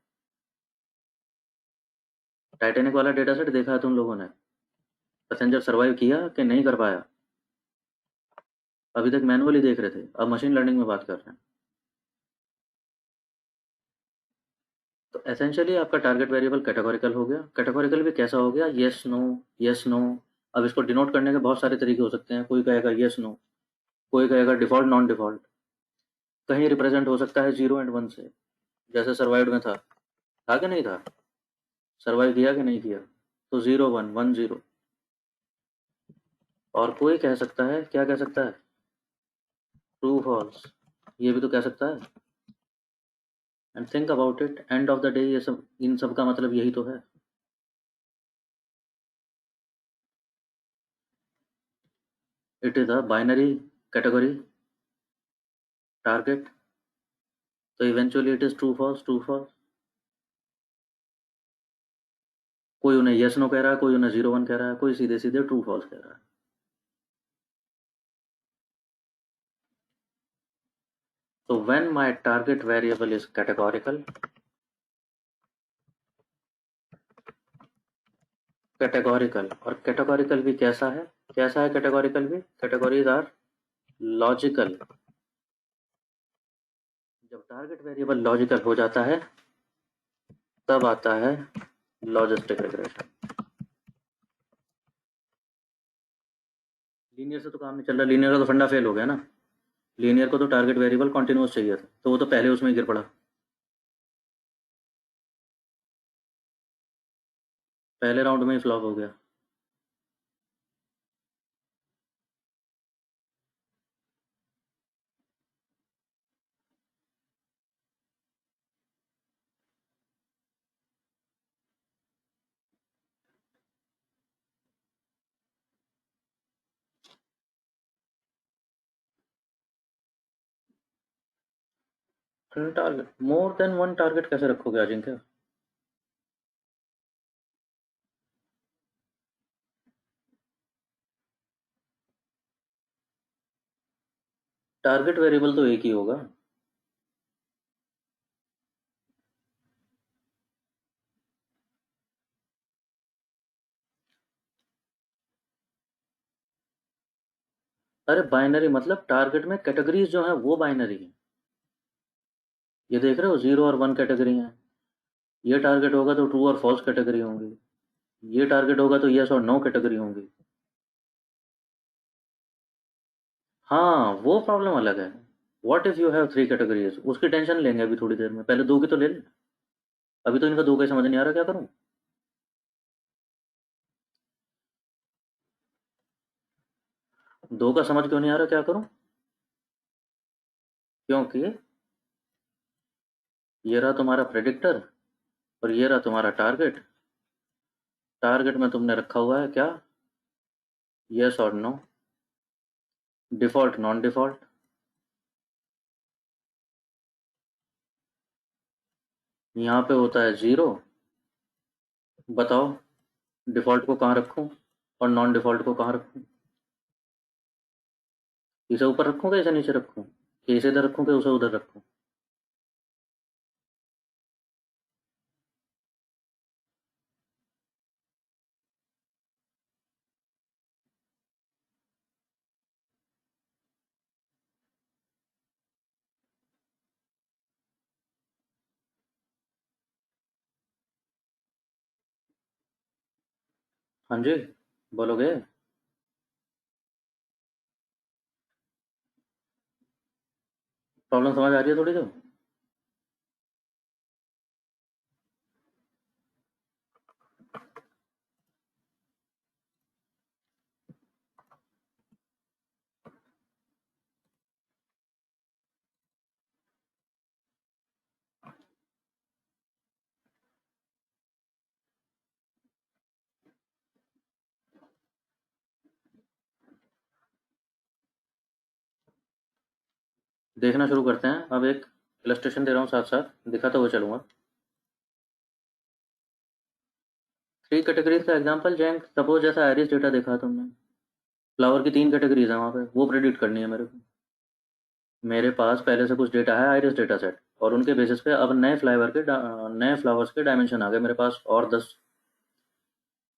टाइटैनिक वाला डेटा सेट देखा है तुम लोगों ने, पैसेंजर सर्वाइव किया कि नहीं कर पाया। अभी तक मैनुअली देख रहे थे, अब मशीन लर्निंग में बात कर रहे हैं। तो एसेंशियली आपका टारगेट वेरिएबल कैटेगोरिकल हो गया। कैटेगोरिकल भी कैसा हो गया, येस नो, येस नो। अब इसको डिनोट करने के बहुत सारे तरीके हो सकते हैं, कोई कहेगा येस नो, कोई कहेगा डिफॉल्ट नॉन डिफॉल्ट, कहीं रिप्रेजेंट हो सकता है 0 और 1 से, जैसे सर्वाइव्ड में था कि नहीं था, सर्वाइव किया कि नहीं किया, तो 0 1 1 0। और कोई कह सकता है, क्या कह सकता है, ट्रू फॉल्स, ये भी तो कह सकता है। And think about it, end of the day ये सब, इन सब का मतलब यही तो है। It is a binary category target, तो eventually it is true false, true false. कोई उन्हें यस नो कह रहा है, कोई उन्हें 0 1 कह रहा है, कोई सीधे सीधे ट्रू फॉल्स कह रहा है। तो when my target variable is categorical, categorical, और कैटेगोरिकल भी कैसा है, कैसा है कैटेगोरिकल भी, कैटेगोरीज आर लॉजिकल। जब टारगेट वेरिएबल लॉजिकल हो जाता है, तब आता है लॉजिस्टिक रिग्रेशन। लीनियर से तो काम नहीं चल रहा, लीनियर का तो फंडा फेल हो गया ना। लीनियर को तो टारगेट वेरिएबल कॉन्टिन्यूस चाहिए था, तो वो तो पहले उसमें ही गिर पड़ा, पहले राउंड में ही फ्लॉप हो गया। Target, more than one target कैसे रखोगे अजिंक्य? टारगेट वेरिएबल तो एक ही होगा। अरे बाइनरी मतलब टारगेट में कैटेगरीज जो है वो बाइनरी है। ये देख रहे हो, 0 और 1 कैटेगरी है। ये टारगेट होगा तो ट्रू और फॉल्स कैटेगरी होंगी, ये टारगेट होगा तो यस और नो कैटेगरी होंगी। हाँ, वो प्रॉब्लम अलग है। What if you have 3 categories, उसकी टेंशन लेंगे अभी थोड़ी देर में, पहले दो की तो ले लें। अभी तो इनका दो का ही समझ नहीं आ रहा, क्या करूं? दो का समझ क्यों नहीं आ रहा, क्या करूं? क्योंकि ये रहा तुम्हारा प्रेडिक्टर, और ये रहा तुम्हारा टारगेट। टारगेट में तुमने रखा हुआ है क्या, यस और नो, डिफॉल्ट नॉन डिफॉल्ट। यहाँ पे होता है 0। बताओ, डिफॉल्ट को कहाँ रखूं और नॉन डिफॉल्ट को कहाँ रखूं? इसे ऊपर रखूं कि इसे नीचे रखूं, कि इसे इधर रखूं कि उसे उधर रखूं? हाँ जी, बोलोगे? प्रॉब्लम समझ आ रही है थोड़ी तो? देखना शुरू करते हैं। अब एक इलस्ट्रेशन दे रहा हूँ, साथ साथ दिखाता हुआ चलूंगा। थ्री कैटेगरीज का एग्जांपल जैंक, सपोज जैसा आइरिस डेटा देखा तुमने, फ्लावर की तीन कैटेगरीज है वहाँ पे, वो प्रेडिक्ट करनी है मेरे को। मेरे पास पहले से कुछ डेटा है आइरिस डेटा सेट, और उनके बेसिस पे अब नए फ्लावर्स के डायमेंशन आ गए मेरे पास, और 10।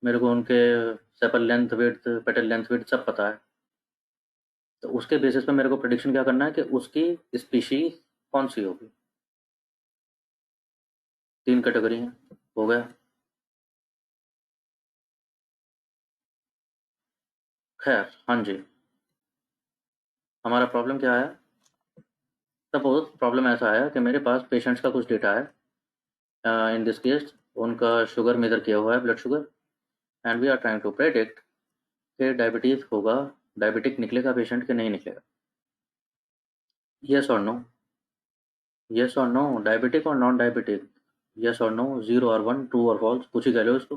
मेरे को उनके sepal length width, petal length width सब पता है। तो उसके बेसिस पे मेरे को प्रेडिक्शन क्या करना है कि उसकी स्पीशीज कौन सी होगी। तीन कैटेगरी हैं, हो गया। खैर, हाँ जी, हमारा प्रॉब्लम क्या है? सपोज प्रॉब्लम ऐसा है कि मेरे पास पेशेंट्स का कुछ डेटा है, इन दिस केस उनका शुगर मेजर किया हुआ है, blood sugar, and we are trying to predict कि डायबिटीज़ होगा, डायबिटिक निकलेगा पेशेंट कि नहीं निकलेगा। यस और नो, यस और नो, डायबिटिक और नॉन डायबिटिक, यस और नो, जीरो और वन, ट्रू और फॉल्स, कुछ ही कह लो इसको।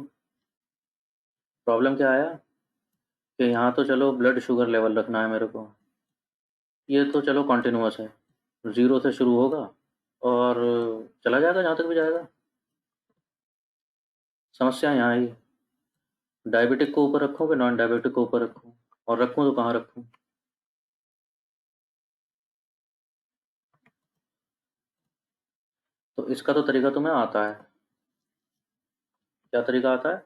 प्रॉब्लम क्या आया कि यहाँ तो चलो ब्लड शुगर लेवल रखना है मेरे को, ये तो चलो कॉन्टिन्यूस है, ज़ीरो से शुरू होगा और चला जाएगा जहाँ तक भी जाएगा। समस्या यहाँ आई, डायबिटिक को ऊपर रखूँ कि नॉन डायबिटिक को ऊपर रखूँ, और रखूँ तो कहाँ रखूँ? तो इसका तो तरीका तुम्हें आता है। क्या तरीका आता है?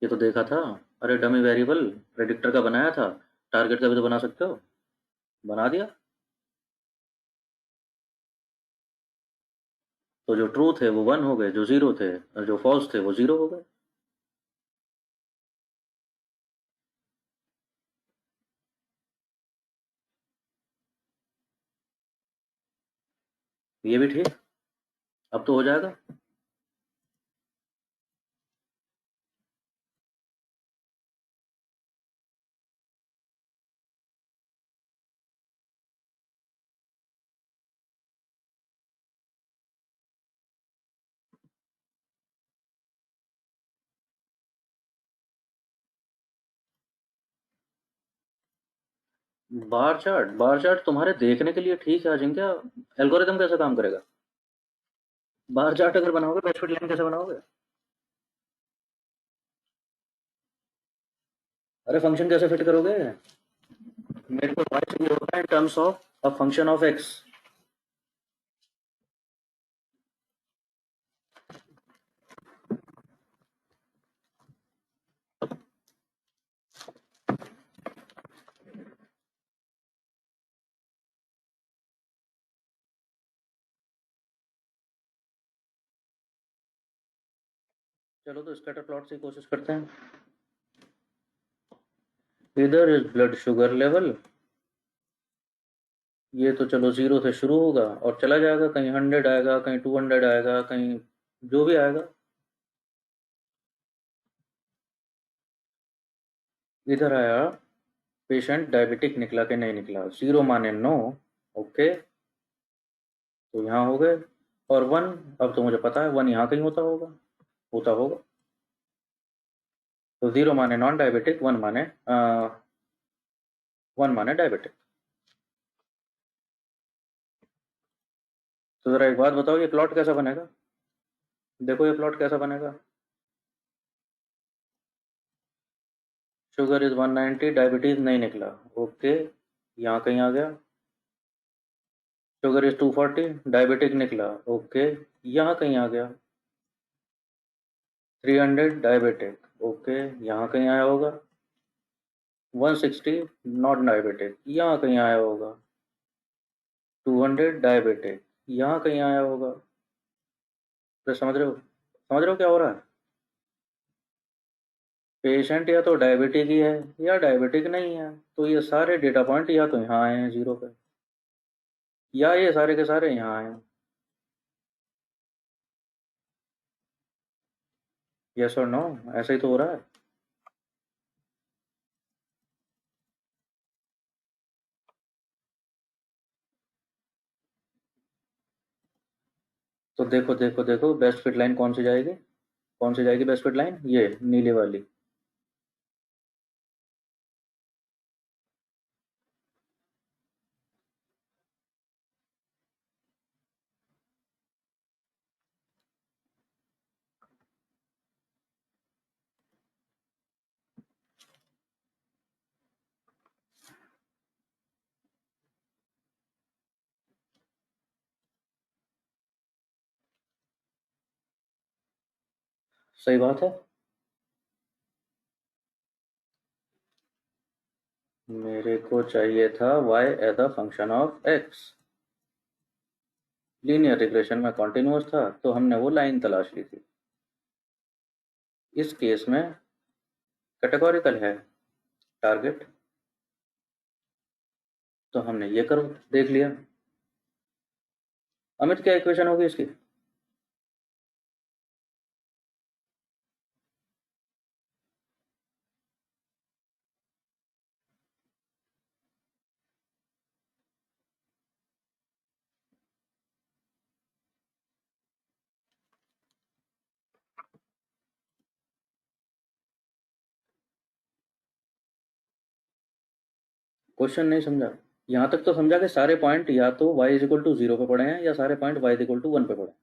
ये तो देखा था। अरे डमी वेरिएबल प्रेडिक्टर का बनाया था, टारगेट का भी तो बना सकते हो, बना दिया। तो जो ट्रू थे वो वन हो गए, जो जीरो थे और जो फॉल्स थे वो जीरो हो गए। ये भी ठीक, अब तो हो जाएगा। बार चार्ट तुम्हारे देखने के लिए ठीक है अजिंक्य, एल्गोरिदम कैसे काम करेगा? बार चार्ट अगर बनाओगे बेस्ट फिट लाइन कैसे बनाओगे? अरे फंक्शन कैसे फिट करोगे? मेरे को वाई चाहिए होता है in terms of a function of x. चलो तो स्कैटर प्लॉट से कोशिश करते हैं। इधर इज ब्लड शुगर लेवल, ये तो चलो जीरो से शुरू होगा और चला जाएगा, कहीं 100 आएगा, कहीं 200 आएगा, कहीं जो भी आएगा। इधर आया, पेशेंट डायबिटिक निकला कि नहीं निकला, जीरो माने नो, ओके, तो यहाँ हो गए। और वन, अब तो मुझे पता है वन यहाँ कहीं होता होगा, होता होगा। तो जीरो माने नॉन डायबिटिक, वन माने डायबिटिक। तो जरा एक बात बताओ, ये प्लॉट कैसा बनेगा? देखो ये प्लॉट कैसा बनेगा। शुगर इज 190, डायबिटीज नहीं निकला, ओके, यहाँ कहीं आ गया। शुगर इज 240, डायबिटिक निकला, ओके, यहाँ कहीं आ गया। 300 डायबिटिक, ओके, यहाँ कहीं आया होगा। 160 नॉट डायबिटिक, यहाँ कहीं आया होगा। 200 डायबिटिक, यहाँ कहीं आया होगा। तो समझ रहे हो क्या हो रहा है? पेशेंट या तो डायबिटिक ही है या डायबिटिक नहीं है, तो ये सारे डेटा पॉइंट या तो यहाँ आए हैं जीरो पे, या ये सारे के सारे यहाँ आए हैं। यस और नो, ऐसा ही तो हो रहा है। तो देखो देखो देखो, बेस्ट फिट लाइन कौन सी जाएगी? कौन सी जाएगी बेस्ट फिट लाइन? ये नीले वाली। सही बात है। मेरे को चाहिए था y as a function of x। Linear regression में कॉन्टिन्यूअस था, तो हमने वो लाइन तलाश ली थी। इस केस में कैटेगोरिकल है टारगेट, तो हमने ये कर्व देख लिया। अमित, क्या इक्वेशन होगी इसकी? क्वेश्चन नहीं समझा? यहाँ तक तो समझा कि सारे पॉइंट या तो y is equal to zero पे पड़े हैं या सारे point y is equal to one पे पड़े हैं,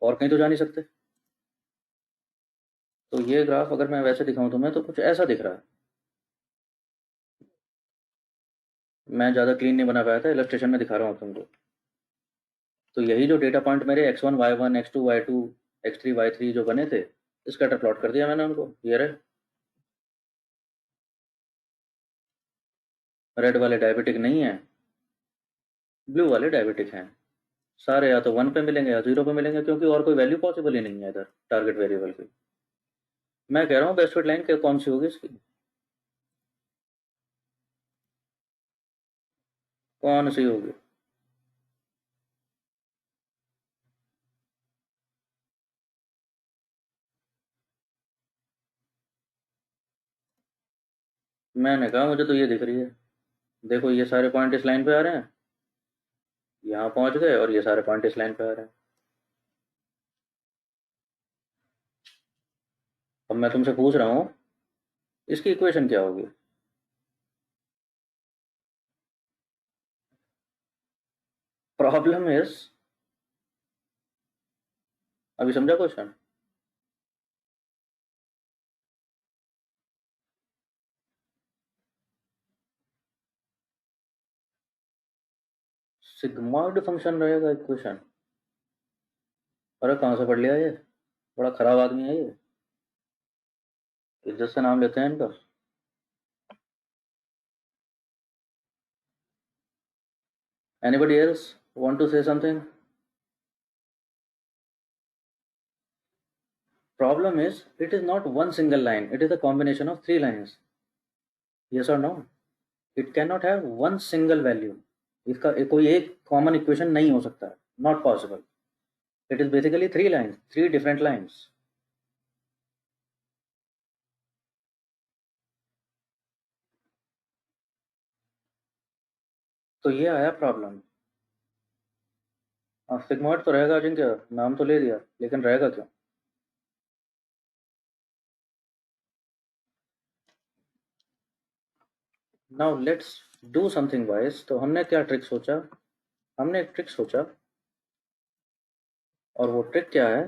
और कहीं तो जा नहीं सकते। तो ये ग्राफ अगर मैं वैसे दिखाऊं तो मैं तो कुछ ऐसा दिख रहा है। मैं ज़्यादा क्लीन नहीं बना पाया था, इलस्ट्रेशन में दिखा रहा हूँ तुमको। तो यही जो डेटा पॉइंट मेरे x1 y1 x2 y2 x3 y3 जो बने थे, स्कैटर प्लॉट कर दिया मैंने उनको। ये रहे, रेड वाले डायबिटिक नहीं है, ब्लू वाले डायबिटिक हैं। सारे या तो वन पे मिलेंगे या जीरो पे मिलेंगे, क्योंकि और कोई वैल्यू पॉसिबल ही नहीं है इधर टारगेट वेरिएबल की। मैं कह रहा हूँ बेस्ट फिट लाइन कौन सी होगी इसकी? कौन सी होगी? मैंने कहा मुझे तो ये दिख रही है। देखो ये सारे पॉइंट इस लाइन पे आ रहे हैं, यहाँ पहुंच गए, और ये सारे पॉइंट इस लाइन पे आ रहे हैं। अब मैं तुमसे पूछ रहा हूँ, इसकी इक्वेशन क्या होगी? प्रॉब्लम इज, अभी समझा क्वेश्चन? सिग्मॉइड फंक्शन रहेगा इक्वेशन? अरे कहाँ से पढ़ लिया ये? बड़ा खराब आदमी है ये, इज्जत से नाम लेते हैं इनका। Anybody else want to say something? Problem is, it is not one single line, it is a combination of three lines. Yes or no? It cannot have one single value. इसका कोई एक कॉमन इक्वेशन नहीं हो सकता, not possible. It is basically three lines, three different lines. तो ये आया problem. Sigmoid तो रहेगा अजिंक्य, नाम तो ले दिया, लेकिन रहेगा क्यों? Now let's do something wise. तो हमने क्या ट्रिक सोचा? हमने एक ट्रिक सोचा, और वो ट्रिक क्या है?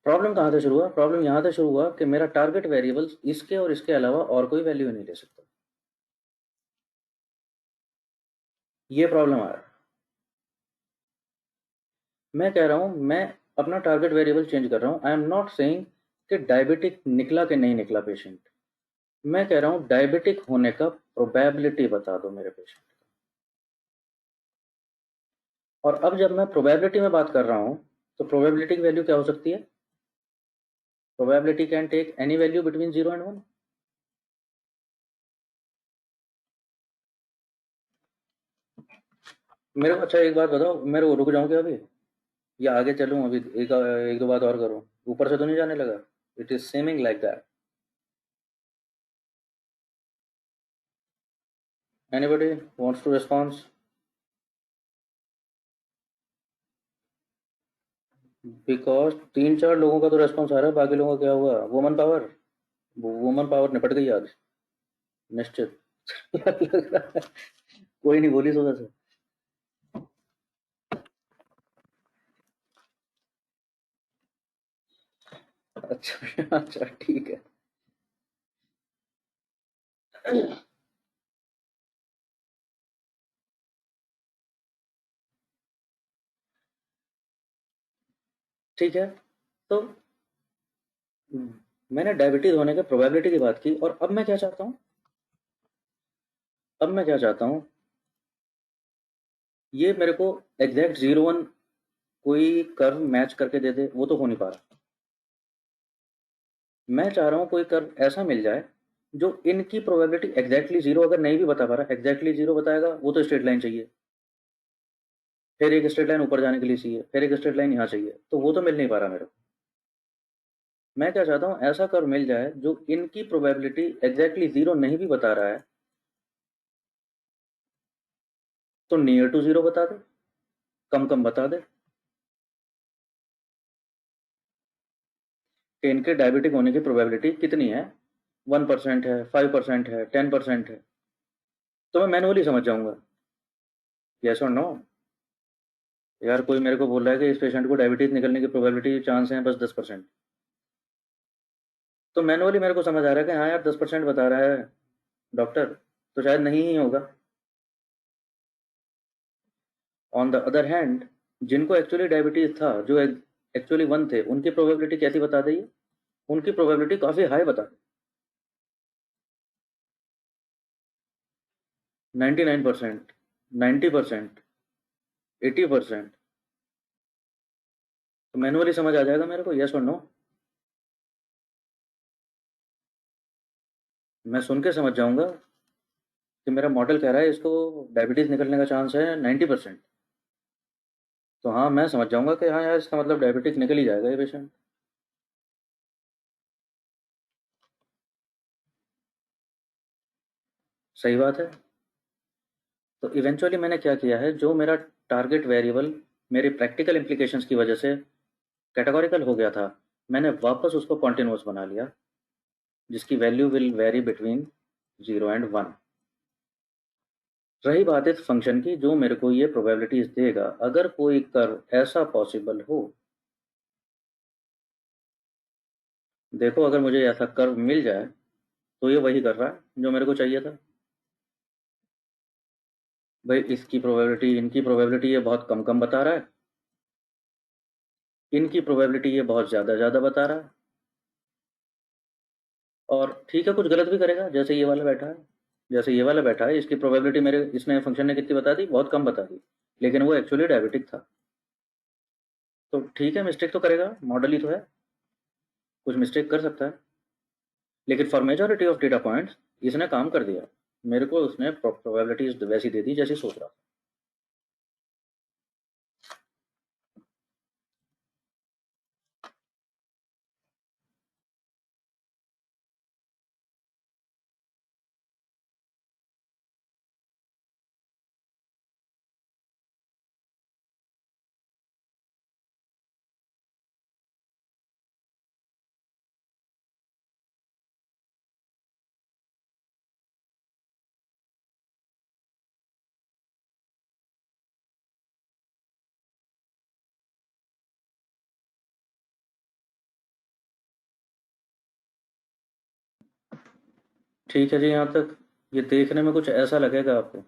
प्रॉब्लम कहाँ से शुरू हुआ? प्रॉब्लम यहाँ से शुरू हुआ कि मेरा टारगेट वेरिएबल इसके और इसके अलावा और कोई वैल्यू नहीं ले सकता। ये प्रॉब्लम आया। मैं कह रहा हूँ मैं अपना टारगेट वेरिएबल चेंज कर रहा हूँ। आई एम नॉट सेइंग कि डायबिटिक निकला कि नहीं निकला पेशेंट। मैं कह रहा हूँ डायबिटिक होने का प्रोबेबिलिटी बता दो मेरे पेशेंट। और अब जब मैं प्रोबेबिलिटी में बात कर रहा हूँ, तो प्रोबेबिलिटी की वैल्यू क्या हो सकती है? Probability can take any value between 0 and 1। मेरे को अच्छा एक बात बताओ, मेरे को रुक जाऊँ क्या अभी, या आगे चलूँ? अभी एक दो बात और करूँ? ऊपर से तो नहीं जाने लगा? It is seeming like that. Anybody wants to response? Because तीन चार लोगों का तो रेस्पॉन्स आ रहा है, बाकी लोगों का क्या हुआ? वुमन पावर, वुमन पावर निपट गई आज, निश्चित। लग रहा है कोई नहीं बोली सुबह से। अच्छा अच्छा ठीक है। ठीक है, तो मैंने डायबिटीज होने के प्रोबेबिलिटी की बात की, और अब मैं क्या चाहता हूँ? अब मैं क्या चाहता हूँ? ये मेरे को एग्जैक्ट 0 1 कोई कर्व मैच करके दे दे, वो तो हो नहीं पा रहा। मैं चाह रहा हूँ कोई कर्व ऐसा मिल जाए जो इनकी प्रोबेबिलिटी एग्जैक्टली जीरो अगर नहीं भी बता पा रहा, एग्जैक्टली जीरो बताएगा, वो तो स्ट्रेट लाइन चाहिए, फिर एक स्ट्रेट लाइन ऊपर जाने के लिए चाहिए, फिर एक स्ट्रेट लाइन यहाँ चाहिए, तो वो तो मिल नहीं पा रहा मेरे को। मैं क्या चाहता हूँ, ऐसा कर्व मिल जाए जो इनकी प्रोबेबिलिटी एग्जैक्टली जीरो नहीं भी बता रहा है, तो नियर टू जीरो बता दे, कम कम बता दे, कि इनके डायबिटिक होने की प्रोबेबिलिटी कितनी है, 1% है, 5% है, 10% है, तो मैं मैनुअली समझ जाऊंगा। यस और नो? यार कोई मेरे को बोल रहा है कि इस पेशेंट को डायबिटीज निकलने की प्रोबेबिलिटी चांस है बस 10%, तो मैनुअली मेरे को समझ आ रहा है कि हाँ यार 10% बता रहा है डॉक्टर, तो शायद नहीं ही होगा। ऑन द अदर हैंड, जिनको एक्चुअली डायबिटीज था, जो एक्चुअली 1 थे, उनकी प्रोबेबिलिटी कैसी बता दी? उनकी प्रोबेबिलिटी काफ़ी हाई बता दी, 99%, 90%, 80%। तो मैनुअली समझ आ जाएगा मेरे को, यस और नो? मैं सुन के समझ जाऊंगा कि मेरा मॉडल कह रहा है इसको डायबिटीज निकलने का चांस है 90%, तो हाँ मैं समझ जाऊंगा कि हाँ यार इसका मतलब डायबिटिक निकल ही जाएगा ये पेशेंट। सही बात है। तो इवेंचुअली मैंने क्या किया है, जो मेरा टारगेट वेरिएबल मेरी प्रैक्टिकल इम्प्लीकेशंस की वजह से कैटेगोरिकल हो गया था, मैंने वापस उसको कॉन्टिन्यूस बना लिया, जिसकी value will very between 0 and 1। रही बात इस फंक्शन की जो मेरे को ये प्रोबेबिलिटीज देगा, अगर कोई कर्व ऐसा पॉसिबल हो, देखो अगर मुझे ऐसा कर्व मिल जाए, तो ये वही कर रहा है जो मेरे को चाहिए था। भाई इसकी प्रोबेबिलिटी, इनकी प्रोबेबिलिटी ये बहुत कम कम बता रहा है, इनकी प्रोबेबिलिटी ये बहुत ज़्यादा ज़्यादा बता रहा है, और ठीक है कुछ गलत भी करेगा, जैसे ये वाला बैठा है, जैसे ये वाला बैठा है, इसकी प्रोबेबिलिटी मेरे इसने फंक्शन ने कितनी बता दी? बहुत कम बता दी, लेकिन वो एक्चुअली डायबिटिक था। तो ठीक है, मिस्टेक तो करेगा, मॉडल ही तो है, कुछ मिस्टेक कर सकता है, लेकिन for majority of data points इसने काम कर दिया, मेरे को उसने प्रोबेबिलिटीज वैसी दे दी जैसी सोच रहा था। ठीक है जी, यहाँ तक ये देखने में कुछ ऐसा लगेगा आपको?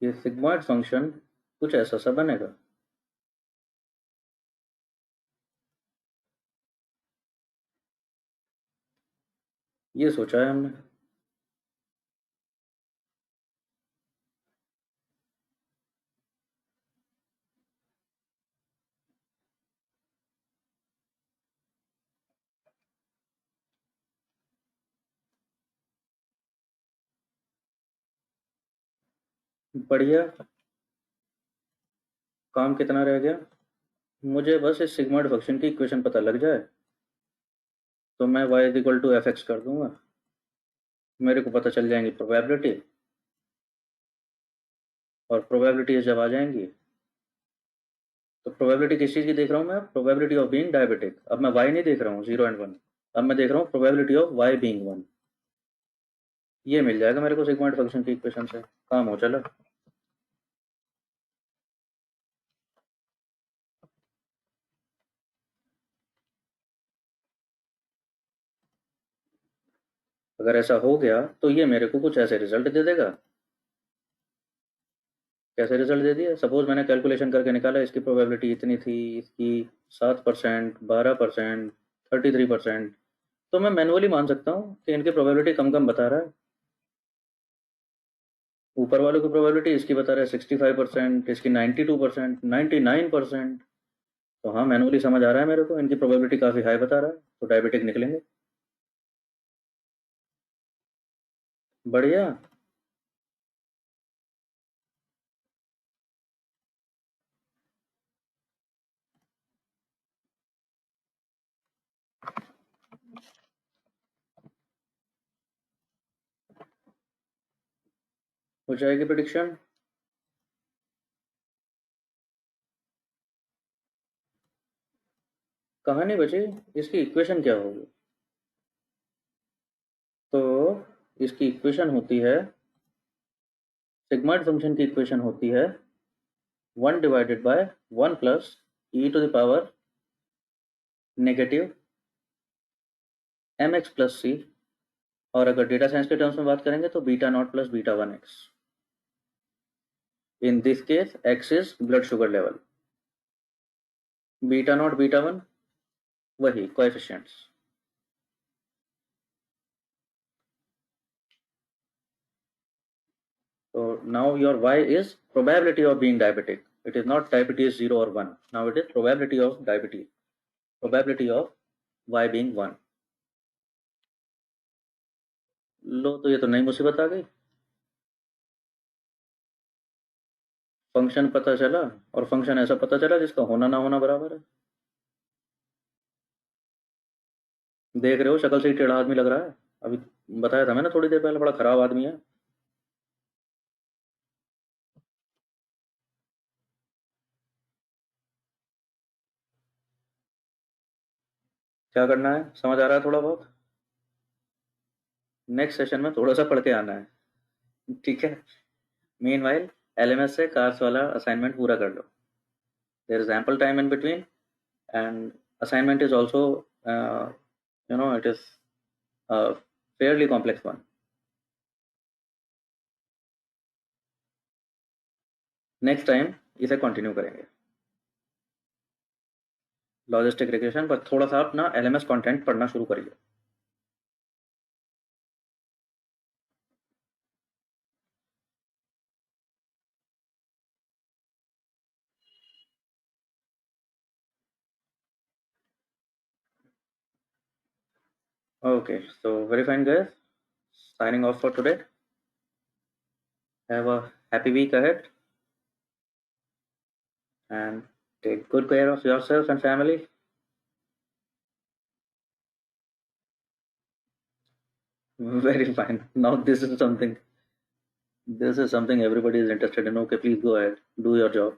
ये सिग्मॉइड फंक्शन कुछ ऐसा सा बनेगा। ये सोचा है हमने। बढ़िया। काम कितना रह गया? मुझे बस इस सिग्मॉइड फंक्शन की इक्वेशन पता लग जाए तो मैं y is equal to F X कर दूंगा। मेरे को पता चल जाएंगी प्रोबेबिलिटी, और प्रोबेबिलिटी जब आ जाएंगी तो प्रोबेबिलिटी किस चीज़ की देख रहा हूँ मैं? Probability of being diabetic. अब मैं y नहीं देख रहा हूँ 0 एंड 1, अब मैं देख रहा हूँ प्रोबेबिलिटी ऑफ y बीइंग 1। ये मिल जाएगा मेरे को सिग्मॉइड फंक्शन की इक्वेशन से। काम हो चला। अगर ऐसा हो गया तो ये मेरे को कुछ ऐसे रिजल्ट दे देगा। कैसे रिजल्ट दे दिया? सपोज मैंने कैलकुलेशन करके निकाला इसकी प्रोबेबिलिटी इतनी थी, इसकी 7%, 12%, 33%, तो मैं मैनुअली मान सकता हूँ कि इनकी प्रोबेबिलिटी कम कम बता रहा है। ऊपर वालों की प्रोबेबिलिटी इसकी बता रहा है 65%, इसकी 92%, 99%। तो हाँ, मैनुअली समझ आ रहा है मेरे को इनकी प्रोबेबिलिटी काफ़ी हाई बता रहा है, तो डायबिटिक निकलेंगे। बढ़िया। हो जाएगी प्रिडिक्शन। कहानी बची, इसकी इक्वेशन क्या होगी? तो इसकी इक्वेशन होती है, सिग्मॉइड फंक्शन की इक्वेशन होती है 1 divided by 1 plus e to the power negative m x plus c, और अगर डेटा साइंस के टर्म्स में बात करेंगे तो beta not plus beta 1 x. In this case x is blood sugar level, beta not beta 1 वही coefficients. So now your y is probability of being diabetic. It is not diabetes 0 or 1. Now it is probability of diabetes. Probability of y being 1. लो, तो ये तो नई मुसीबत आ गई। Function पता चला, और फंक्शन ऐसा पता चला जिसका होना ना होना बराबर है। देख रहे हो, शक्ल से ही टेढ़ा आदमी लग रहा है। अभी बताया था मैंने थोड़ी देर पहले, बड़ा खराब आदमी है। क्या करना है समझ आ रहा है थोड़ा बहुत? नेक्स्ट सेशन में थोड़ा सा पढ़ के आना है, ठीक है? मीनवाइल एलएमएस से कार्स वाला असाइनमेंट पूरा कर लो। There is ample time in between, and assignment is also it is a fairly complex one. Next time इसे कंटिन्यू करेंगे लॉजिस्टिक रिग्रेशन पर। थोड़ा सा आप ना एलएमएस कंटेंट पढ़ना शुरू करिए। Okay, so very fine guys, signing off for today. Have a happy week ahead and take good care of yourself and family. Very fine. Now this is something everybody is interested in. Okay, please go ahead, do your job.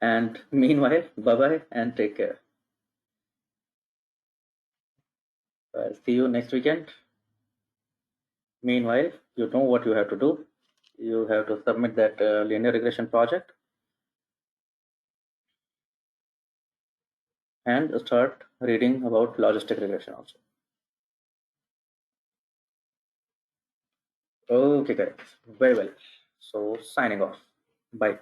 And meanwhile, bye bye and take care. I'll see you next weekend. Meanwhile, you know what you have to do. You have to submit that linear regression project and start reading about logistic regression also. Okay, guys. Very well. So, signing off. Bye.